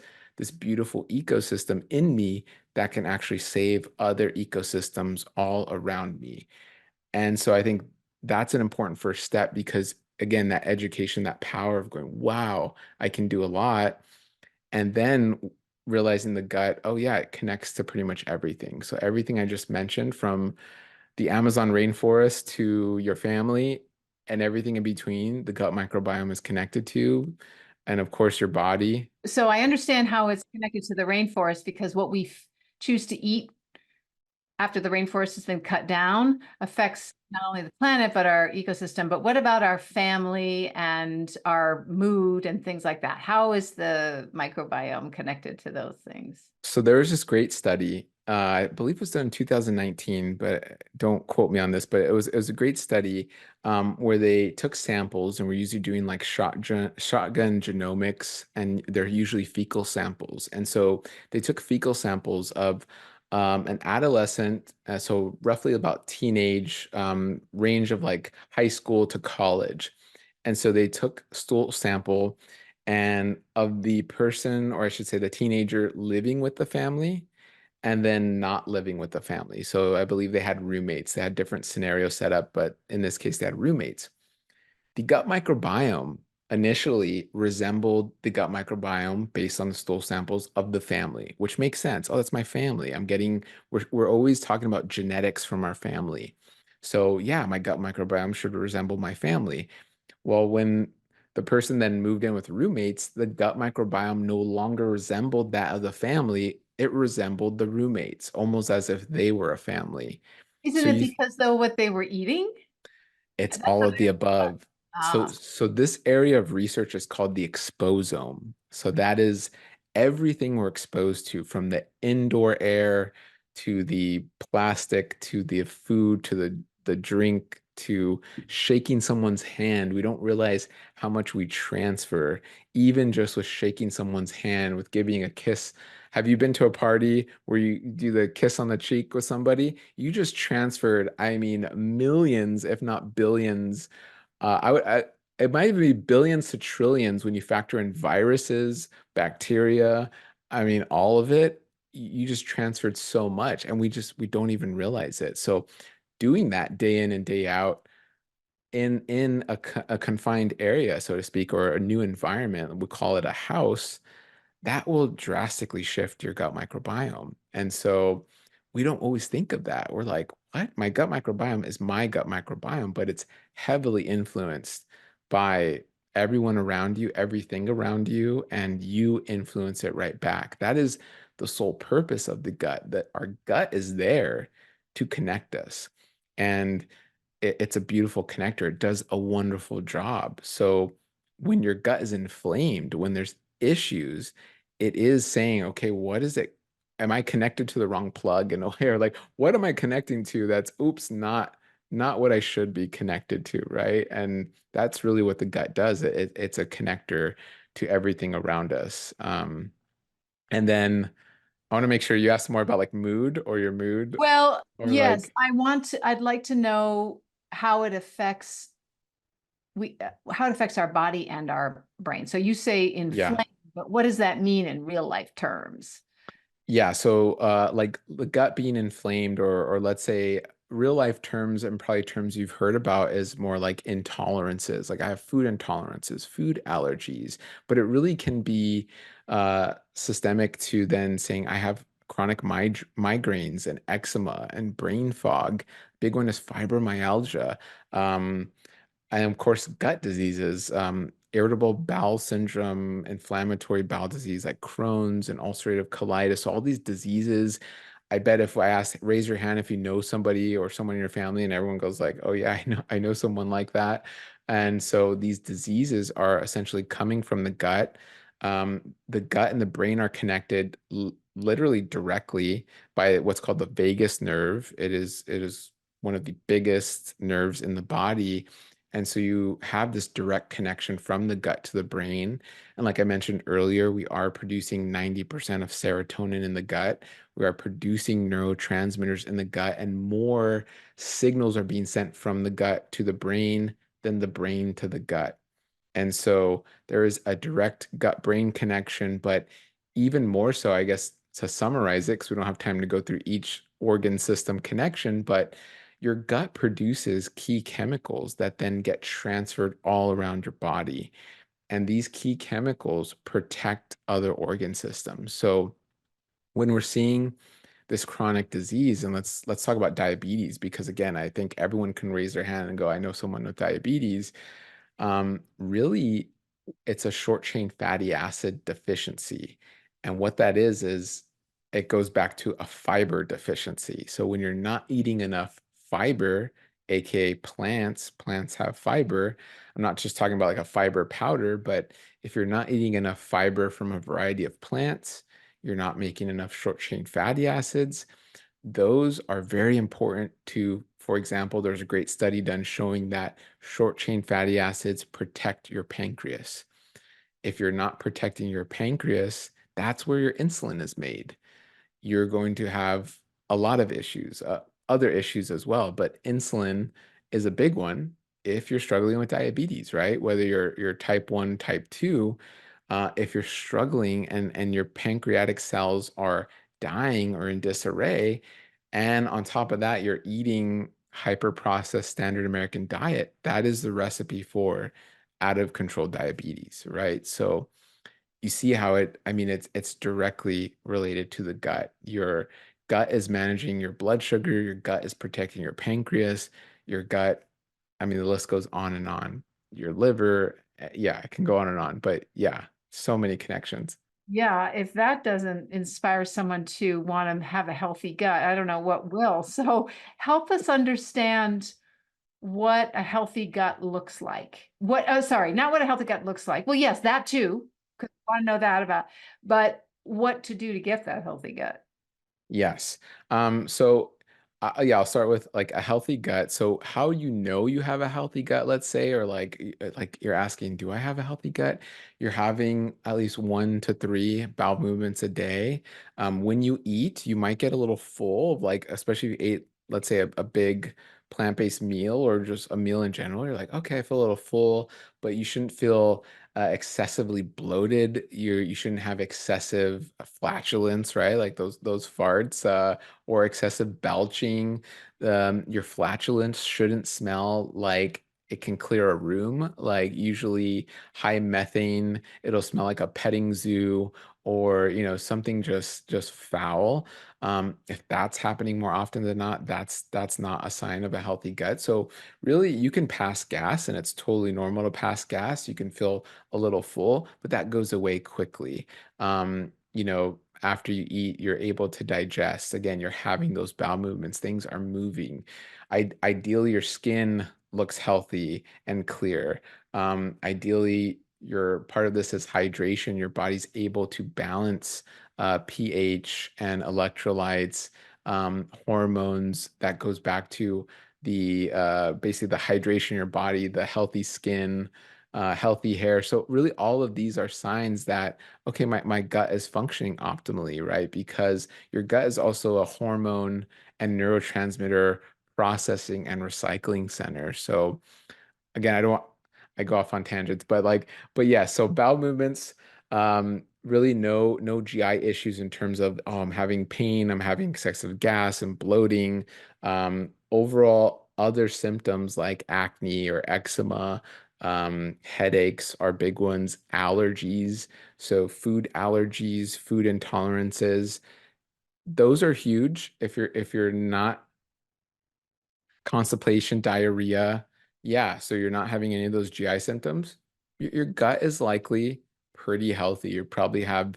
beautiful ecosystem in me that can actually save other ecosystems all around me. And so I think that's an important first step, because again, that education, that power of going, wow, I can do a lot. And then realizing the gut, oh yeah, it connects to pretty much everything. So everything I just mentioned, from the Amazon rainforest to your family and everything in between, the gut microbiome is connected to. And of course, your body. So I understand how it's connected to the rainforest, because what we choose to eat after the rainforest has been cut down affects not only the planet, but our ecosystem. But what about our family and our mood and things like that? How is the microbiome connected to those things? So there was this great study, I believe it was done in 2019, but don't quote me on this, but it was a great study where they took samples, and we're usually doing like shotgun genomics, and they're usually fecal samples. And so they took fecal samples of an adolescent, so roughly about teenage, range of like high school to college. And so they took stool sample, and of the person, or I should say the teenager, living with the family and then not living with the family. So I believe they had roommates. They had different scenarios set up, but in this case, they had roommates. The gut microbiome initially resembled the gut microbiome based on the stool samples of the family, which makes sense. Oh, that's my family. We're always talking about genetics from our family. So yeah, my gut microbiome should resemble my family. Well, when the person then moved in with roommates, the gut microbiome no longer resembled that of the family. It resembled the roommates, almost as if they were a family. Isn't So it you because though what they were eating? It's That's all what of the I thought. above. So, Ah. so this area of research is called the exposome. So that is everything we're exposed to, from the indoor air to the plastic to the food to the drink to shaking someone's hand. We don't realize how much we transfer, even just with shaking someone's hand, with giving a kiss. Have you been to a party where you do the kiss on the cheek with somebody? You just transferred, I mean, millions, if not billions. It might even be billions to trillions when you factor in viruses, bacteria. I mean, all of it. You just transferred so much, and we don't even realize it. So, doing that day in and day out in a confined area, so to speak, or a new environment, we call it a house, that will drastically shift your gut microbiome. And so we don't always think of that. We're like, what? My gut microbiome is my gut microbiome, but it's heavily influenced by everyone around you, everything around you, and you influence it right back. That is the sole purpose of the gut, that our gut is there to connect us. And it's a beautiful connector. It does a wonderful job. So when your gut is inflamed, when there's issues, it is saying, okay, what is it? Am I connected to the wrong plug in a way? Or like, what am I connecting to that's, oops, not what I should be connected to, right? And that's really what the gut does. It's a connector to everything around us. And then I want to make sure you asked more about like mood or your mood Well, or yes, like, I'd like to know how it affects how it affects our body and our brain. So you say yeah. inflamed, but what does that mean in real life terms? Yeah, so like the gut being inflamed, or let's say real life terms and probably terms you've heard about is more like intolerances. Like I have food intolerances, food allergies, but it really can be systemic to then saying I have chronic migraines and eczema and brain fog. Big one is fibromyalgia. Um, and of course, gut diseases, irritable bowel syndrome, inflammatory bowel disease like Crohn's and ulcerative colitis. So all these diseases, I bet if I ask, raise your hand if you know somebody or someone in your family, and everyone goes like, "Oh yeah, I know someone like that." And so these diseases are essentially coming from the gut. The gut and the brain are connected literally directly by what's called the vagus nerve. It is one of the biggest nerves in the body, and so you have this direct connection from the gut to the brain. And like I mentioned earlier, we are producing 90% of serotonin in the gut. We are producing neurotransmitters in the gut, and more signals are being sent from the gut to the brain than the brain to the gut. And so there is a direct gut brain connection, but even more so, I guess, to summarize it, because we don't have time to go through each organ system connection, but your gut produces key chemicals that then get transferred all around your body. And these key chemicals protect other organ systems. So when we're seeing this chronic disease, and let's talk about diabetes, because again, I think everyone can raise their hand and go, I know someone with diabetes. Really, it's a short chain fatty acid deficiency. And what that is it goes back to a fiber deficiency. So when you're not eating enough fiber, aka plants have fiber. I'm not just talking about like a fiber powder, but if you're not eating enough fiber from a variety of plants, you're not making enough short chain fatty acids. Those are very important to, for example, there's a great study done showing that short chain fatty acids protect your pancreas. If you're not protecting your pancreas, that's where your insulin is made. You're going to have a lot of issues, other issues as well, but insulin is a big one if you're struggling with diabetes, right? Whether you're type 1, type 2, if you're struggling and your pancreatic cells are dying or in disarray, and on top of that, you're eating hyper processed standard American diet, that is the recipe for out of control diabetes, right? So you see how I mean, it's directly related to the gut. Your gut is managing your blood sugar, your gut is protecting your pancreas, your gut, I mean, the list goes on and on. your liver. Yeah, I can go on and on, but yeah, so many connections. Yeah, if that doesn't inspire someone to want to have a healthy gut, I don't know what will. So help us understand what a healthy gut looks like. Oh, sorry, not what a healthy gut looks like. Well, yes, that too, because I want to know that about, but what to do to get that healthy gut. Yes. So yeah, I'll start with like a healthy gut. So how you know you have a healthy gut, let's say, or like you're asking, do I have a healthy gut? You're having at least 1 to 3 bowel movements a day. When you eat, you might get a little full, like especially if you ate, let's say, a big plant-based meal or just a meal in general. You're like, okay, I feel a little full, but you shouldn't feel excessively bloated. You shouldn't have excessive flatulence, right? Like those farts, or excessive belching. Your flatulence shouldn't smell like it can clear a room. Like usually high methane, it'll smell like a petting zoo or something just foul. If that's happening more often than not, that's not a sign of a healthy gut. So really, you can pass gas, and it's totally normal to pass gas. You can feel a little full, but that goes away quickly. After you eat, you're able to digest. Again, you're having those bowel movements. Things are moving. Ideally, your skin looks healthy and clear. Ideally, your part of this is hydration. Your body's able to balance pH and electrolytes, hormones. That goes back to the basically the hydration in your body, the healthy skin, healthy hair. So really all of these are signs that, okay, my gut is functioning optimally, right? Because your gut is also a hormone and neurotransmitter processing and recycling center. So again, I go off on tangents, but yeah, so bowel movements, really no GI issues in terms of, oh, I'm having pain, I'm having excessive gas and bloating. Overall, other symptoms like acne or eczema, headaches are big ones, allergies, so food allergies, food intolerances, those are huge. If you're not constipation, diarrhea. Yeah, so you're not having any of those GI symptoms. Your gut is likely pretty healthy. You probably have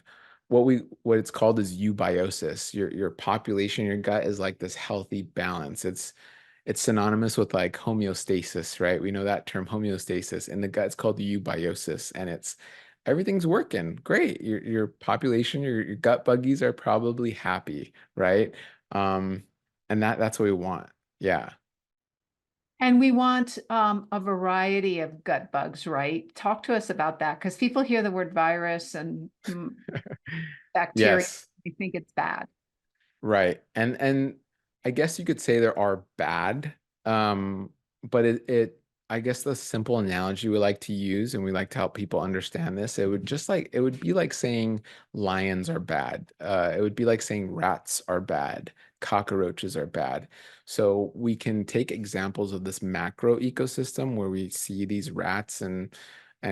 what it's called is eubiosis. Your population, your gut is like this healthy balance. It's synonymous with like homeostasis, right? We know that term homeostasis. In the gut, it's called eubiosis, and it's everything's working great. Your population, your gut buggies are probably happy, right? Um, and that's what we want. Yeah. And we want a variety of gut bugs, right? Talk to us about that because people hear the word virus and bacteria, Yes, they think it's bad. right. And I guess you could say there are bad, but it I guess the simple analogy we like to use and we like to help people understand this, it would be like saying lions are bad. It would be like saying rats are bad, cockroaches are bad. So we can take examples of this macro ecosystem where we see these rats and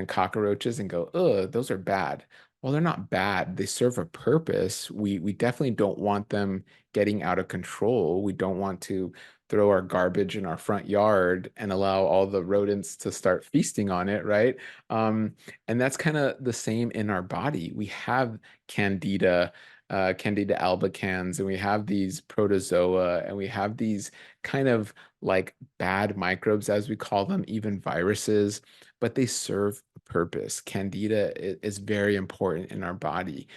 cockroaches and go, oh, those are bad. Well, they're not bad. They serve a purpose. We definitely don't want them getting out of control. We don't want to throw our garbage in our front yard and allow all the rodents to start feasting on it, right? Um, and that's kind of the same in our body. We have Candida, Candida albicans, and we have these protozoa, and we have these kind of like bad microbes, as we call them, even viruses, but they serve a purpose. Candida is very important in our body.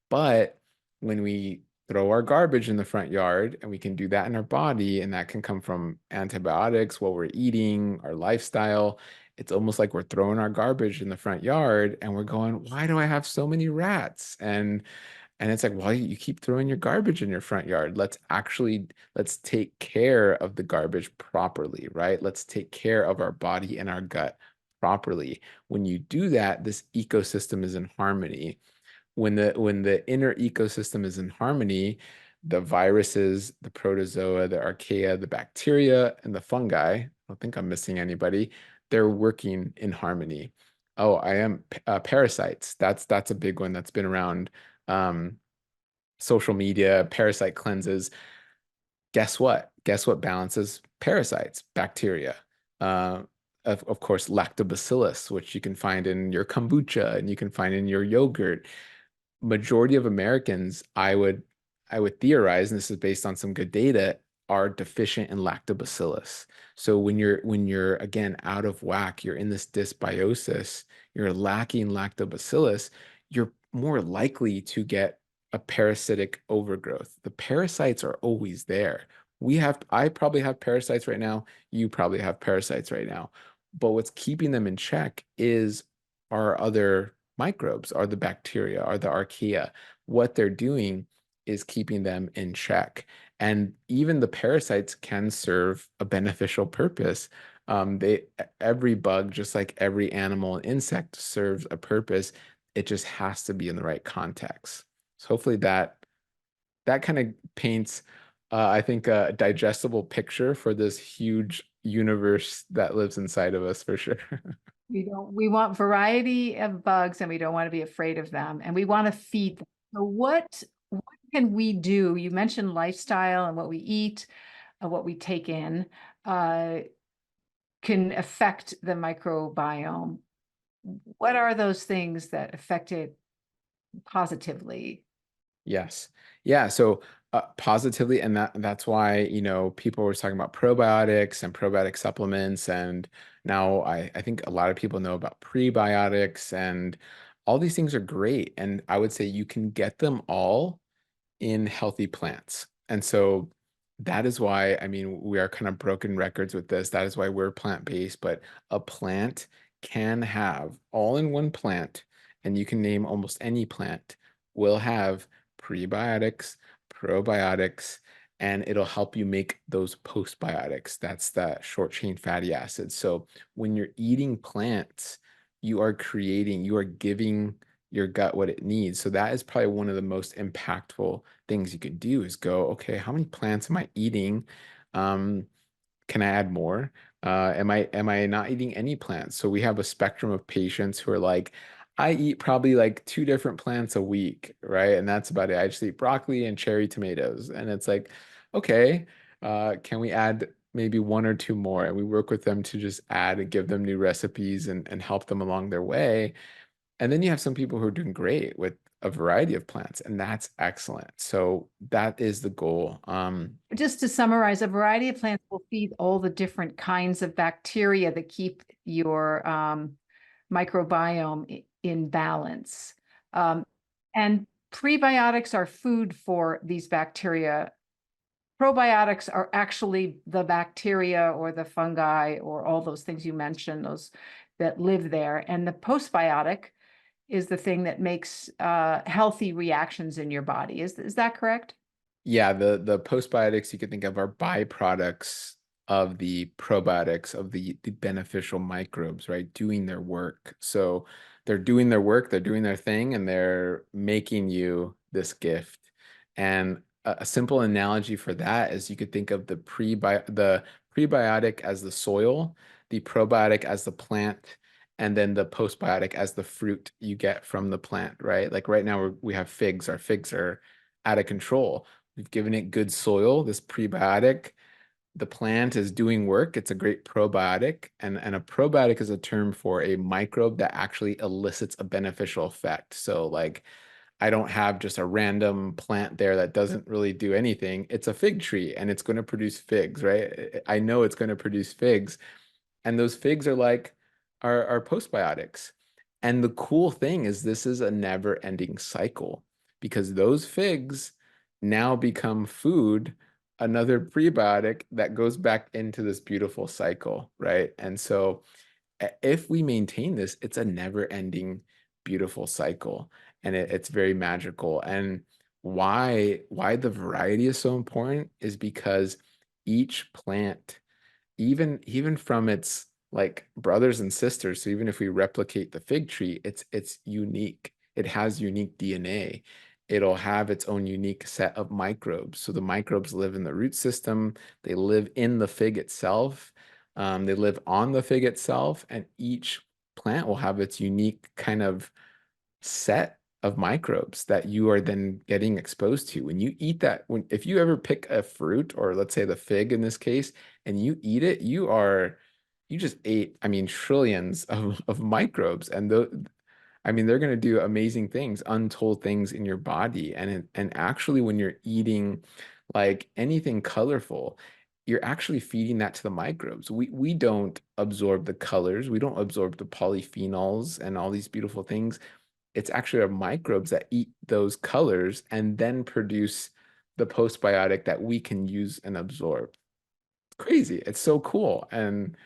But when we throw our garbage in the front yard, and we can do that in our body, and that can come from antibiotics, what we're eating, our lifestyle. It's almost like we're throwing our garbage in the front yard and we're going, why do I have so many rats? And it's like, well, you keep throwing your garbage in your front yard. Let's take care of the garbage properly, right? Let's take care of our body and our gut properly. When you do that, this ecosystem is in harmony. When the inner ecosystem is in harmony, the viruses, the protozoa, the archaea, the bacteria, and the fungi, I don't think I'm missing anybody, they're working in harmony. Oh, I am parasites. That's a big one that's been around. Um, Social media, parasite cleanses. Guess what? Guess what balances parasites? Bacteria. Uh, of course, lactobacillus, which you can find in your kombucha and you can find in your yogurt. Majority of Americans, I would theorize, and this is based on some good data, are deficient in lactobacillus. So when you're again out of whack, you're in this dysbiosis, you're lacking lactobacillus, you're more likely to get a parasitic overgrowth. The parasites are always there. I probably have parasites right now. You probably have parasites right now. But what's keeping them in check is our other microbes, are the bacteria, are the archaea. What they're doing is keeping them in check. And even the parasites can serve a beneficial purpose. Every bug, just like every animal and insect, serves a purpose. It just has to be in the right context. So hopefully that kind of paints, I think, a digestible picture for this huge universe that lives inside of us, for sure. We want variety of bugs and we don't want to be afraid of them and we want to feed them. So what can we do? You mentioned lifestyle and what we eat, what we take in, can affect the microbiome. What are those things that affect it positively? Yes. Yeah. So positively, and that's why, people were talking about probiotics and probiotic supplements. And now I think a lot of people know about prebiotics, and all these things are great. And I would say you can get them all in healthy plants. And so that is why, I mean, we are kind of broken records with this. That is why we're plant-based, but a plant can have all in one plant, and you can name almost any plant, will have prebiotics, probiotics, and it'll help you make those postbiotics. That's the short chain fatty acids. So when you're eating plants, you are giving your gut what it needs. So that is probably one of the most impactful things you can do, is go, okay, how many plants am I eating? Can I add more? Am I not eating any plants? So we have a spectrum of patients who are like, I eat probably like 2 different plants a week, right? And that's about it. I just eat broccoli and cherry tomatoes. And it's like, okay, can we add maybe 1 or 2 more? And we work with them to just add and give them new recipes and help them along their way. And then you have some people who are doing great with a variety of plants, and that's excellent. So that is the goal. Just to summarize, a variety of plants will feed all the different kinds of bacteria that keep your microbiome in balance. And prebiotics are food for these bacteria. Probiotics are actually the bacteria or the fungi or all those things you mentioned, those that live there. And the postbiotic is the thing that makes healthy reactions in your body. Is that correct? Yeah, the postbiotics you could think of are byproducts of the probiotics, of the beneficial microbes, right? Doing their work. So they're doing their work, they're doing their thing, and they're making you this gift. And a simple analogy for that is you could think of the prebiotic as the soil, the probiotic as the plant, and then the postbiotic as the fruit you get from the plant, right? Like right now we have figs. Our figs are out of control. We've given it good soil, this prebiotic. The plant is doing work. It's a great probiotic. And a probiotic is a term for a microbe that actually elicits a beneficial effect. So like, I don't have just a random plant there that doesn't really do anything. It's a fig tree and it's going to produce figs, right? I know it's going to produce figs. And those figs are like our postbiotics. And the cool thing is this is a never-ending cycle, because those figs now become food, another prebiotic that goes back into this beautiful cycle, right? And so if we maintain this, it's a never-ending beautiful cycle, and it's very magical. And why the variety is so important is because each plant, even from its like brothers and sisters, so even if we replicate the fig tree, it's unique. It has unique DNA. It'll have its own unique set of microbes. So the microbes live in the root system, they live in the fig itself, they live on the fig itself, and each plant will have its unique kind of set of microbes that you are then getting exposed to. When you eat that, if you ever pick a fruit, or let's say the fig in this case, and you eat it, you just ate, I mean, trillions of microbes, and I mean, they're going to do amazing things, untold things in your body. And actually, when you're eating like anything colorful, you're actually feeding that to the microbes. We don't absorb the colors, we don't absorb the polyphenols and all these beautiful things. It's actually our microbes that eat those colors and then produce the postbiotic that we can use and absorb. Crazy. It's so cool. And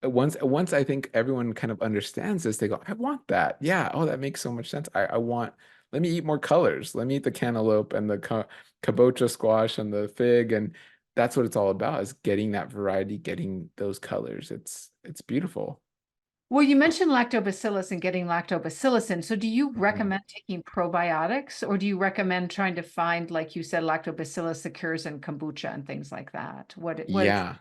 once I think everyone kind of understands this, they go, I want that. Yeah. Oh, that makes so much sense. I want, let me eat more colors. Let me eat the cantaloupe and the kabocha squash and the fig. And that's what it's all about, is getting that variety, getting those colors. It's beautiful. Well, you mentioned lactobacillus and getting lactobacillus in. So do you Mhm. recommend taking probiotics, or do you recommend trying to find, like you said, lactobacillus occurs in kombucha and things like that? What is Yeah.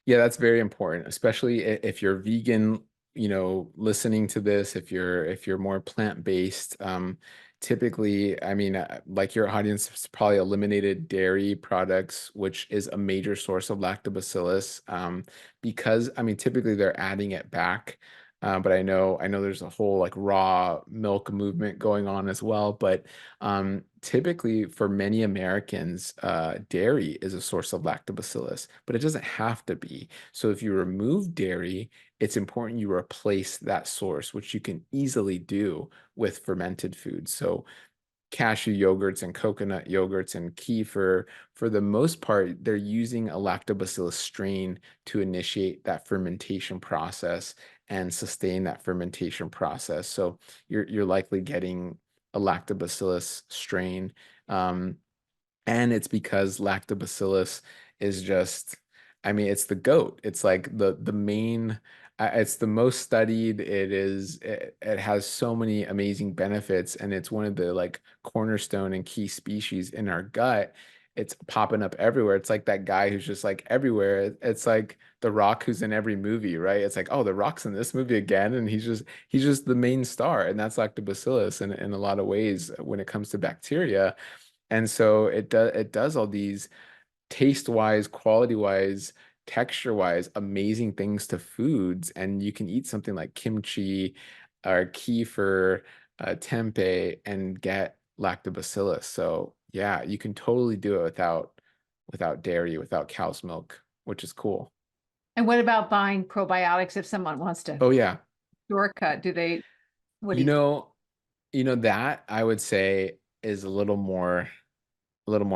Yeah, that's very important, especially if you're vegan, listening to this, if you're more plant-based, typically, I mean, like your audience has probably eliminated dairy products, which is a major source of lactobacillus, because I mean, typically they're adding it back. But I know there's a whole like raw milk movement going on as well. But typically, for many Americans, dairy is a source of lactobacillus, but it doesn't have to be. So if you remove dairy, it's important you replace that source, which you can easily do with fermented foods. So cashew yogurts and coconut yogurts and kefir, for the most part, they're using a lactobacillus strain to initiate that fermentation process and sustain that fermentation process. So you're likely getting a lactobacillus strain. Um, and it's because lactobacillus is just, I mean, it's the goat. It's like the main, it's the most studied. It has so many amazing benefits, and it's one of the like cornerstone and key species in our gut. It's popping up everywhere. It's like that guy who's just like everywhere. It's like The Rock who's in every movie, right? It's like, oh, The Rock's in this movie again, and he's just the main star, and that's lactobacillus in a lot of ways when it comes to bacteria. And so it does all these taste-wise, quality-wise, texture-wise, amazing things to foods. And you can eat something like kimchi or kefir, tempeh, and get lactobacillus. So yeah, you can totally do it without dairy, without cow's milk, which is cool. and what about buying probiotics if someone wants to Oh yeah. shortcut? What do You you think? know, that I would say is a little more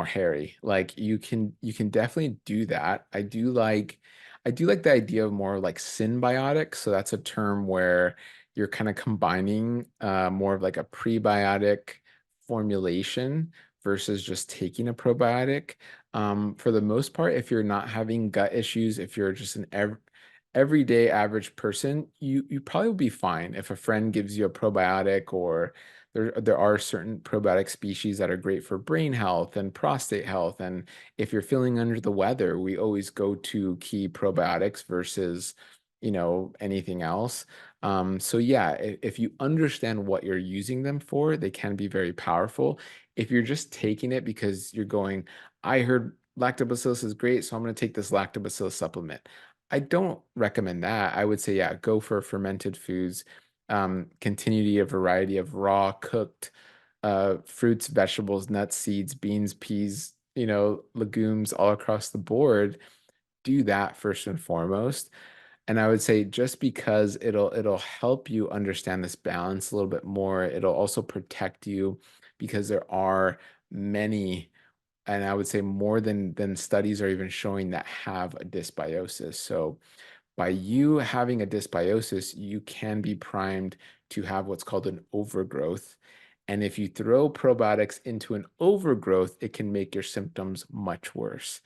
hairy. Like you can definitely do that. I do like the idea of more like symbiotic. So that's a term where you're kind of combining more of like a prebiotic formulation versus just taking a probiotic. For the most part, if you're not having gut issues, if you're just an everyday average person, you probably will be fine if a friend gives you a probiotic, or there are certain probiotic species that are great for brain health and prostate health. And if you're feeling under the weather, we always go to key probiotics versus, anything else. So yeah, if you understand what you're using them for, they can be very powerful. If you're just taking it because you're going, I heard lactobacillus is great, so I'm going to take this lactobacillus supplement. I don't recommend that. I would say, yeah, go for fermented foods. Continue to eat a variety of raw, cooked fruits, vegetables, nuts, seeds, beans, peas, legumes all across the board. Do that first and foremost. And I would say, just because it'll help you understand this balance a little bit more, it'll also protect you, because there are many, and I would say more than studies are even showing, that have a dysbiosis. So by you having a dysbiosis, you can be primed to have what's called an overgrowth. And if you throw probiotics into an overgrowth, it can make your symptoms much worse.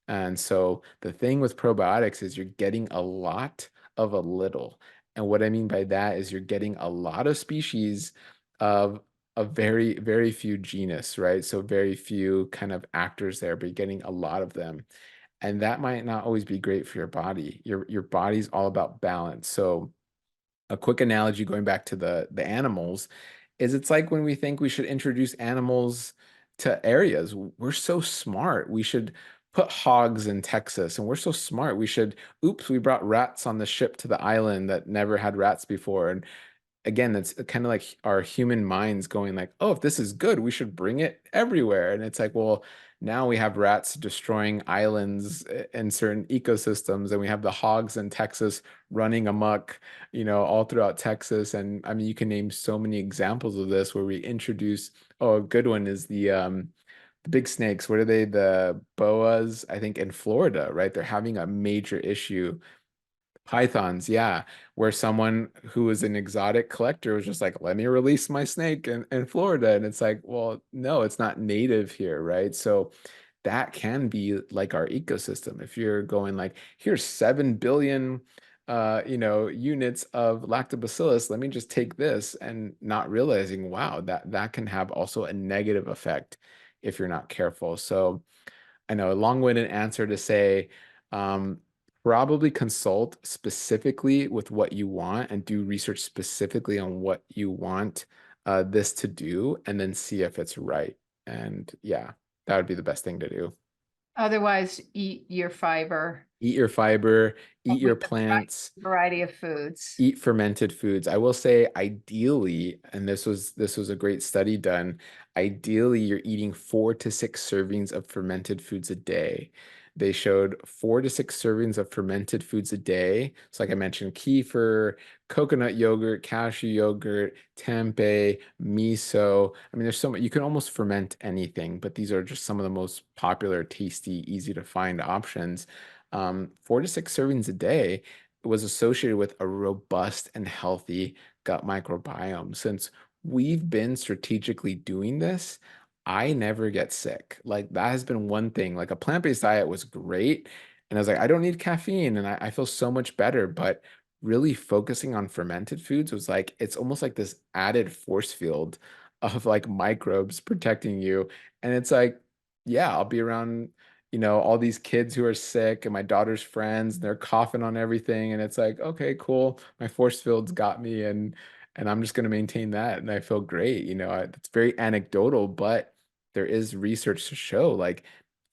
And so the thing with probiotics is you're getting a lot of a little. And what I mean by that is you're getting a lot of species of a very, very few genus, right? So very few kind of actors there, but you're getting a lot of them. And that might not always be great for your body. Your body's all about balance. So a quick analogy, going back to the animals, is it's like when we think we should introduce animals to areas. We're so smart. We should put hogs in Texas, and we're so smart. We should, oops, we brought rats on the ship to the island that never had rats before. And again, that's kind of like our human minds going like, oh, if this is good, we should bring it everywhere. And it's like, well, now we have rats destroying islands in certain ecosystems, and we have the hogs in Texas running amok, all throughout Texas. And I mean, you can name so many examples of this where we introduce, oh, a good one is the big snakes. What are they? The boas, I think in Florida, right? They're having a major issue. Pythons, yeah, where someone who is an exotic collector was just like, let me release my snake in Florida. And it's like, well, no, it's not native here, right? So that can be like our ecosystem. If you're going like, here's 7 billion units of lactobacillus, let me just take this, and not realizing, wow, that can have also a negative effect if you're not careful. So I know a long-winded answer to say, um, probably consult specifically with what you want and do research specifically on what you want this to do, and then see if it's right. And yeah, that would be the best thing to do. Otherwise, eat your fiber Eat your fiber, eat your with the plants, variety of foods. eat fermented foods. I will say ideally, and this was a great study done, ideally you're eating 4 to 6 servings of fermented foods a day. They showed 4 to 6 servings of fermented foods a day. So like I mentioned, kefir, coconut yogurt, cashew yogurt, tempeh, miso. I mean, there's so much, you can almost ferment anything, but these are just some of the most popular, tasty, easy to find options. 4 to 6 servings a day was associated with a robust and healthy gut microbiome. Since we've been strategically doing this, I never get sick. Like that has been one thing. Like a plant-based diet was great. And I was like, I don't need caffeine and I feel so much better. But really focusing on fermented foods was like, it's almost like this added force field of like microbes protecting you. And it's like, yeah, I'll be around all these kids who are sick and my daughter's friends, and they're coughing on everything. And it's like, okay, cool. My force field's got me, and I'm just going to maintain that. And I feel great. It's very anecdotal, but there is research to show like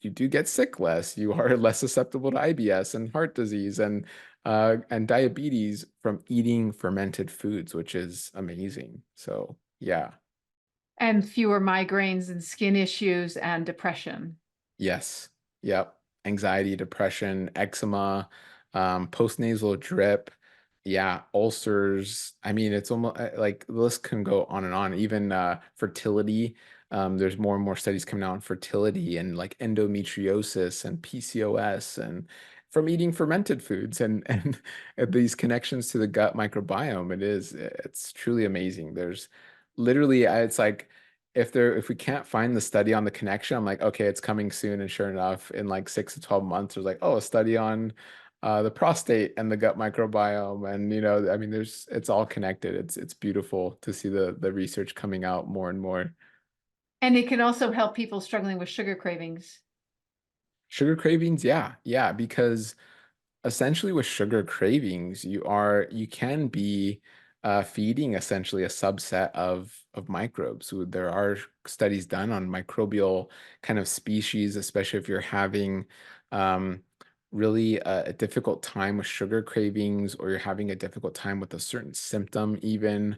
you do get sick less. You are less susceptible to IBS and heart disease and diabetes from eating fermented foods, which is amazing. So yeah. And fewer migraines and skin issues and depression. Yes. Yep. Anxiety, depression, eczema, postnasal drip. Yeah. Ulcers. I mean, it's almost like the list can go on and on. Even fertility. There's more and more studies coming out on fertility and like endometriosis and PCOS and from eating fermented foods and these connections to the gut microbiome. It's truly amazing. There's literally, it's like if we can't find the study on the connection, I'm like, okay, it's coming soon. And sure enough, in like 6 to 12 months, there's like, oh, a study on the prostate and the gut microbiome. And I mean, it's all connected. It's beautiful to see the research coming out more and more. And it can also help people struggling with sugar cravings. Sugar cravings, yeah, yeah, because essentially with sugar cravings, you can be feeding essentially a subset of microbes. So there are studies done on microbial kind of species, especially if you're having um, really a difficult time with sugar cravings, or you're having a difficult time with a certain symptom, even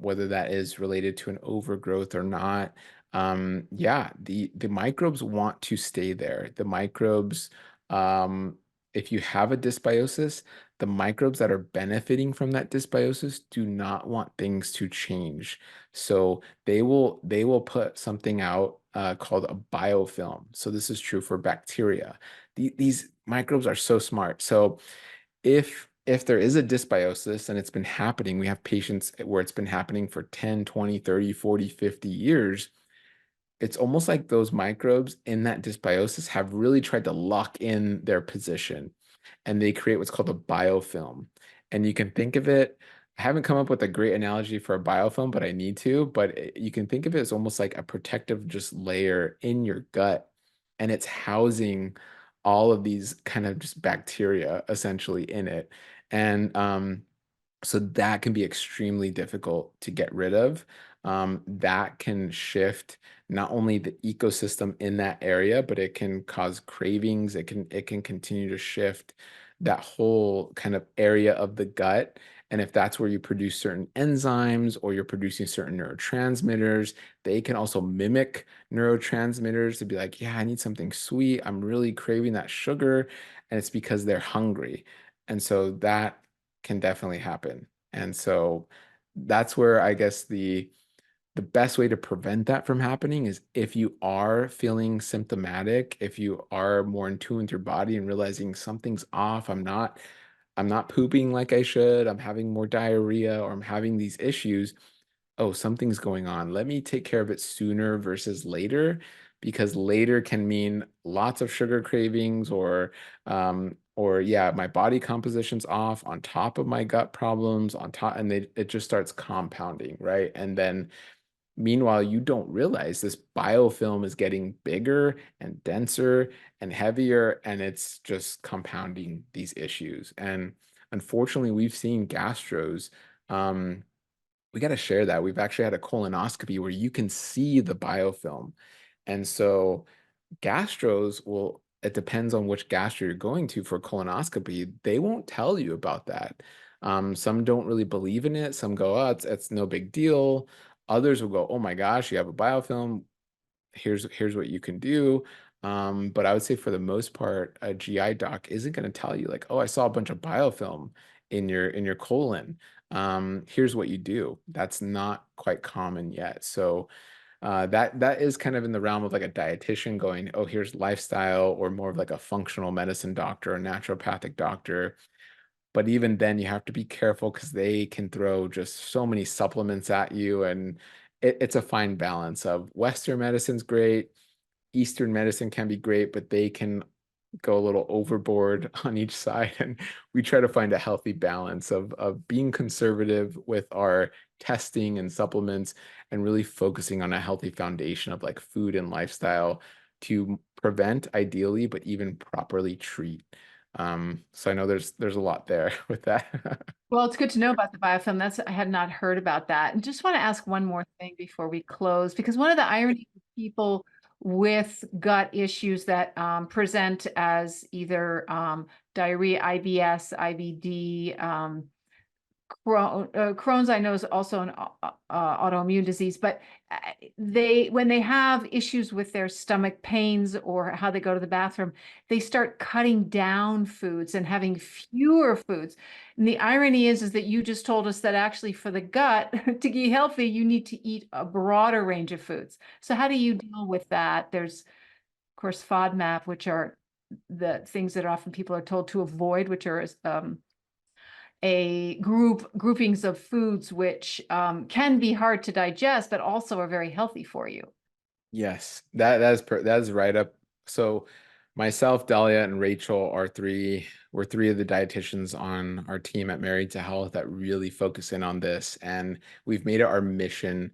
whether that is related to an overgrowth or not. Yeah, the microbes want to stay there. The microbes, if you have a dysbiosis, the microbes that are benefiting from that dysbiosis do not want things to change. So they will put something out called a biofilm. So this is true for bacteria. These microbes are so smart. So if there is a dysbiosis and it's been happening, we have patients where it's been happening for 10, 20, 30, 40, 50 years. It's almost like those microbes in that dysbiosis have really tried to lock in their position, and they create what's called a biofilm. And you can think of it, I haven't come up with a great analogy for a biofilm, but I need to. But you can think of it as almost like a protective just layer in your gut, and it's housing all of these kind of just bacteria essentially in it. And so that can be extremely difficult to get rid of. that can shift not only the ecosystem in that area, but it can cause cravings. It can continue to shift that whole kind of area of the gut. And if that's where you produce certain enzymes or you're producing certain neurotransmitters, they can also mimic neurotransmitters to be like, yeah, I need something sweet. I'm really craving that sugar. And it's because they're hungry. And so that can definitely happen. And so that's where I guess the best way to prevent that from happening is if you are feeling symptomatic, if you are more in tune with your body and realizing something's off, I'm not pooping like I should, I'm having more diarrhea, or I'm having these issues. Oh, something's going on. Let me take care of it sooner versus later, because later can mean lots of sugar cravings, or yeah, my body composition's off on top of my gut problems on top, and it just starts compounding, right? And then meanwhile, you don't realize this biofilm is getting bigger and denser and heavier, and it's just compounding these issues. And unfortunately, we've seen gastros. We got to share that. We've actually had a colonoscopy where you can see the biofilm. And so gastros will, it depends on which gastro you're going to for colonoscopy. They won't tell you about that. Some don't really believe in it. Some go, oh, it's no big deal. Others will go, oh my gosh, you have a biofilm. Here's what you can do. But I would say for the most part, a GI doc isn't going to tell you like, oh, I saw a bunch of biofilm in your colon. Here's what you do. That's not quite common yet. So that is kind of in the realm of like a dietitian going, oh, here's lifestyle, or more of like a functional medicine doctor or naturopathic doctor. But even then, you have to be careful because they can throw just so many supplements at you, and it's a fine balance of Western medicine's great, Eastern medicine can be great, but they can go a little overboard on each side. And we try to find a healthy balance of being conservative with our testing and supplements and really focusing on a healthy foundation of like food and lifestyle to prevent ideally, but even properly treat. So I know there's a lot there with that. Well, it's good to know about the biofilm. I had not heard about that. And just want to ask one more thing before we close, because one of the ironies of people with gut issues that present as either diarrhea, IBS, IBD, Crohn's, I know, is also an autoimmune disease, but when they have issues with their stomach pains or how they go to the bathroom, they start cutting down foods and having fewer foods. And the irony is that you just told us that actually for the gut to be healthy, you need to eat a broader range of foods. So how do you deal with that? There's, of course, FODMAP, which are the things that often people are told to avoid, which are groupings of foods which can be hard to digest, but also are very healthy for you. Yes, that is right up. So myself, Dahlia, and Rachel we're three of the dietitians on our team at Married to Health that really focus in on this. And we've made it our mission.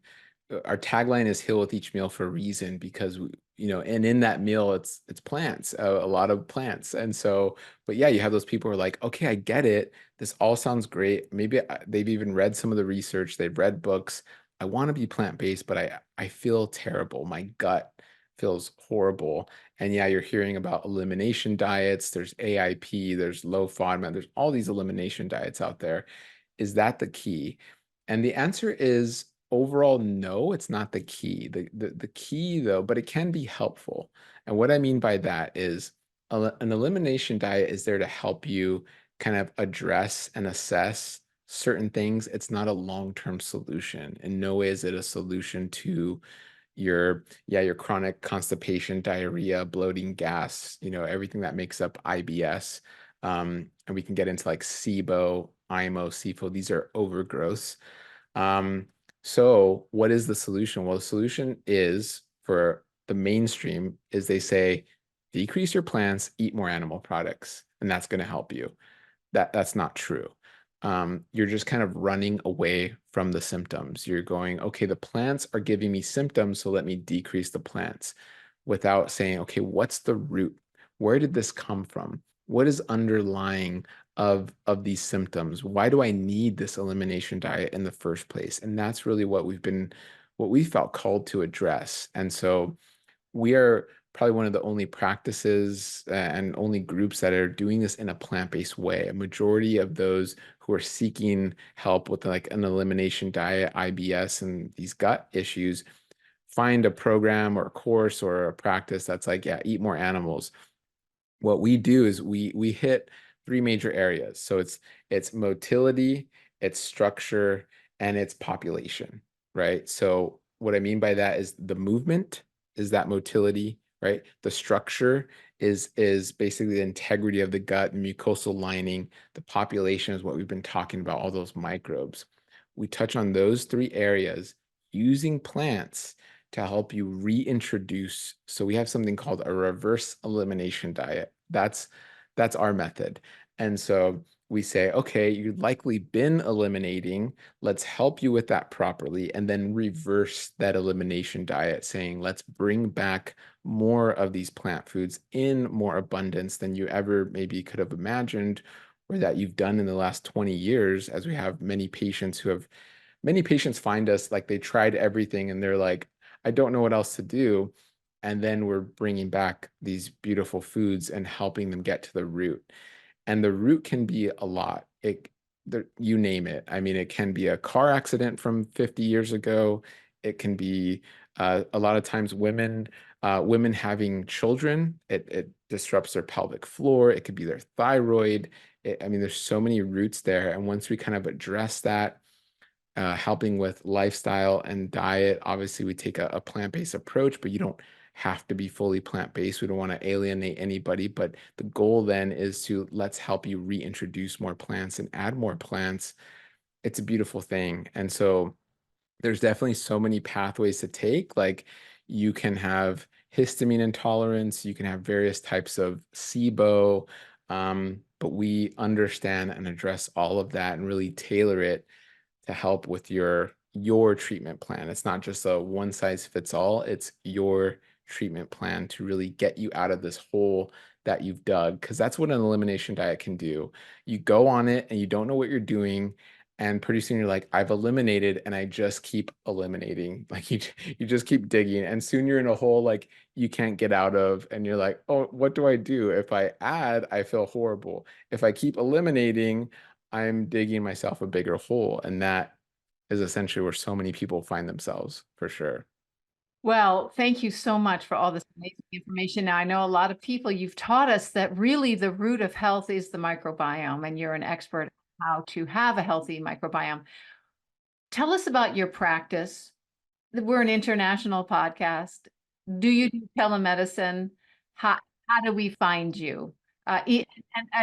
Our tagline is "Heal with each meal" for a reason, because and in that meal, it's plants, a lot of plants. And so, but yeah, you have those people who are like, okay, I get it. This all sounds great. Maybe they've even read some of the research, they've read books. I want to be plant-based, but I feel terrible. My gut feels horrible. And yeah, you're hearing about elimination diets. There's AIP, there's low FODMAP, there's all these elimination diets out there. Is that the key? And the answer is overall, no, it's not the key. The key though, but it can be helpful. And what I mean by that is an elimination diet is there to help you kind of address and assess certain things. It's not a long-term solution. In no way is it a solution to your chronic constipation, diarrhea, bloating, gas, everything that makes up IBS. And we can get into like SIBO, IMO, SIFO. These are overgrowths. So what is the solution? Well, the solution is, for the mainstream, is they say, decrease your plants, eat more animal products, and that's going to help you. That's not true. You're just kind of running away from the symptoms. You're going, okay, the plants are giving me symptoms, so let me decrease the plants, without saying, okay, what's the root? Where did this come from? what is underlying of these symptoms? Why do I need this elimination diet in the first place? And that's really what we felt called to address. And so we are probably one of the only practices and only groups that are doing this in a plant-based way. A majority of those who are seeking help with like an elimination diet, IBS, and these gut issues find a program or a course or a practice that's like, yeah, eat more animals. What we do is we hit three major areas. So it's motility, it's structure, and it's population, right? So what I mean by that is the movement is that motility, right? The structure is basically the integrity of the gut and mucosal lining. The population is what we've been talking about, all those microbes. We touch on those three areas using plants to help you reintroduce. So we have something called a reverse elimination diet. That's our method. And so we say, okay, you've likely been eliminating. Let's help you with that properly, and then reverse that elimination diet, saying, let's bring back more of these plant foods in more abundance than you ever maybe could have imagined, or that you've done in the last 20 years, as we have many patients find us like they tried everything and they're like, I don't know what else to do. And then we're bringing back these beautiful foods and helping them get to the root. And the root can be a lot. You name it. I mean, it can be a car accident from 50 years ago. It can be a lot of times women having children. It disrupts their pelvic floor. It could be their thyroid. I mean, there's so many roots there. And once we kind of address that, helping with lifestyle and diet. Obviously, we take a plant-based approach, but you don't have to be fully plant-based. We don't want to alienate anybody, but the goal then is to let's help you reintroduce more plants and add more plants. It's a beautiful thing. And so there's definitely so many pathways to take. Like you can have histamine intolerance, you can have various types of SIBO, but we understand and address all of that and really tailor it to help with your treatment plan. It's not just a one size fits all, it's your treatment plan to really get you out of this hole that you've dug, because that's what an elimination diet can do. You go on it and you don't know what you're doing, and pretty soon you're like, I've eliminated and I just keep eliminating. Like you just keep digging, and soon you're in a hole like you can't get out of, and you're like, oh, what do I do? If I add, I feel horrible. If I keep eliminating, I'm digging myself a bigger hole. And that is essentially where so many people find themselves, for sure. Well, thank you so much for all this amazing information. Now, I know a lot of people, you've taught us that really the root of health is the microbiome, and you're an expert on how to have a healthy microbiome. Tell us about your practice. We're an international podcast. Do you do telemedicine? How do we find you? And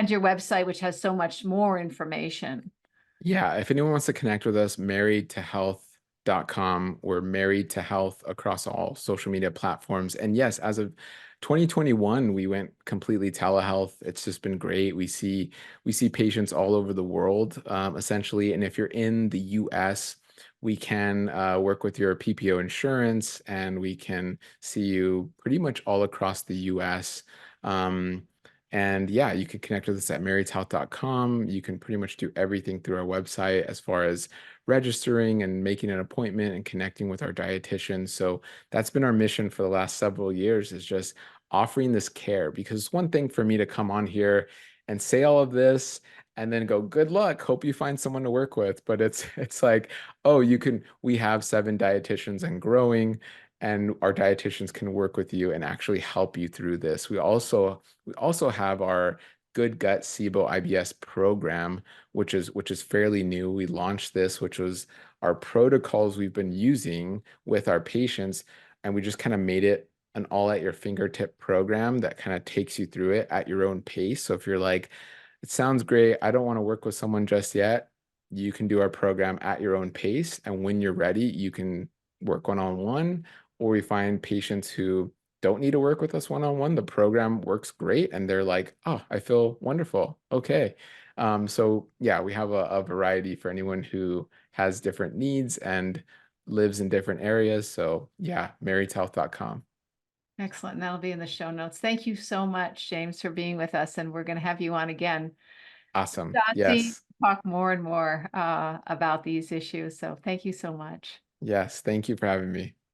your website, which has so much more information. Yeah, if anyone wants to connect with us, marriedtohealth.com. We're married to health across all social media platforms. And yes, as of 2021, we went completely telehealth. It's just been great. We see patients all over the world, essentially. And if you're in the US, we can work with your PPO insurance, and we can see you pretty much all across the US. And yeah, you can connect with us at marriedtohealth.com. You can pretty much do everything through our website as far as registering and making an appointment and connecting with our dietitian. So that's been our mission for the last several years, is just offering this care. Because it's one thing for me to come on here and say all of this and then go, good luck, hope you find someone to work with. But it's like, oh, we have 7 dietitians and growing, and our dietitians can work with you and actually help you through this. We also have our Good Gut SIBO IBS program, which is fairly new. We launched this, which was our protocols we've been using with our patients, and we just kind of made it an all at your fingertip program that kind of takes you through it at your own pace. So if you're like, it sounds great, I don't want to work with someone just yet, you can do our program at your own pace. And when you're ready, you can work one-on-one, or we find patients who don't need to work with us one-on-one. The program works great, and they're like, oh, I feel wonderful. Okay. So yeah, we have a variety for anyone who has different needs and lives in different areas. So yeah, marriedhealth.com. Excellent. And that'll be in the show notes. Thank you so much, James, for being with us. And we're going to have you on again. Awesome. Dotsie, Yes. talk more and more about these issues. So thank you so much. Yes. Thank you for having me.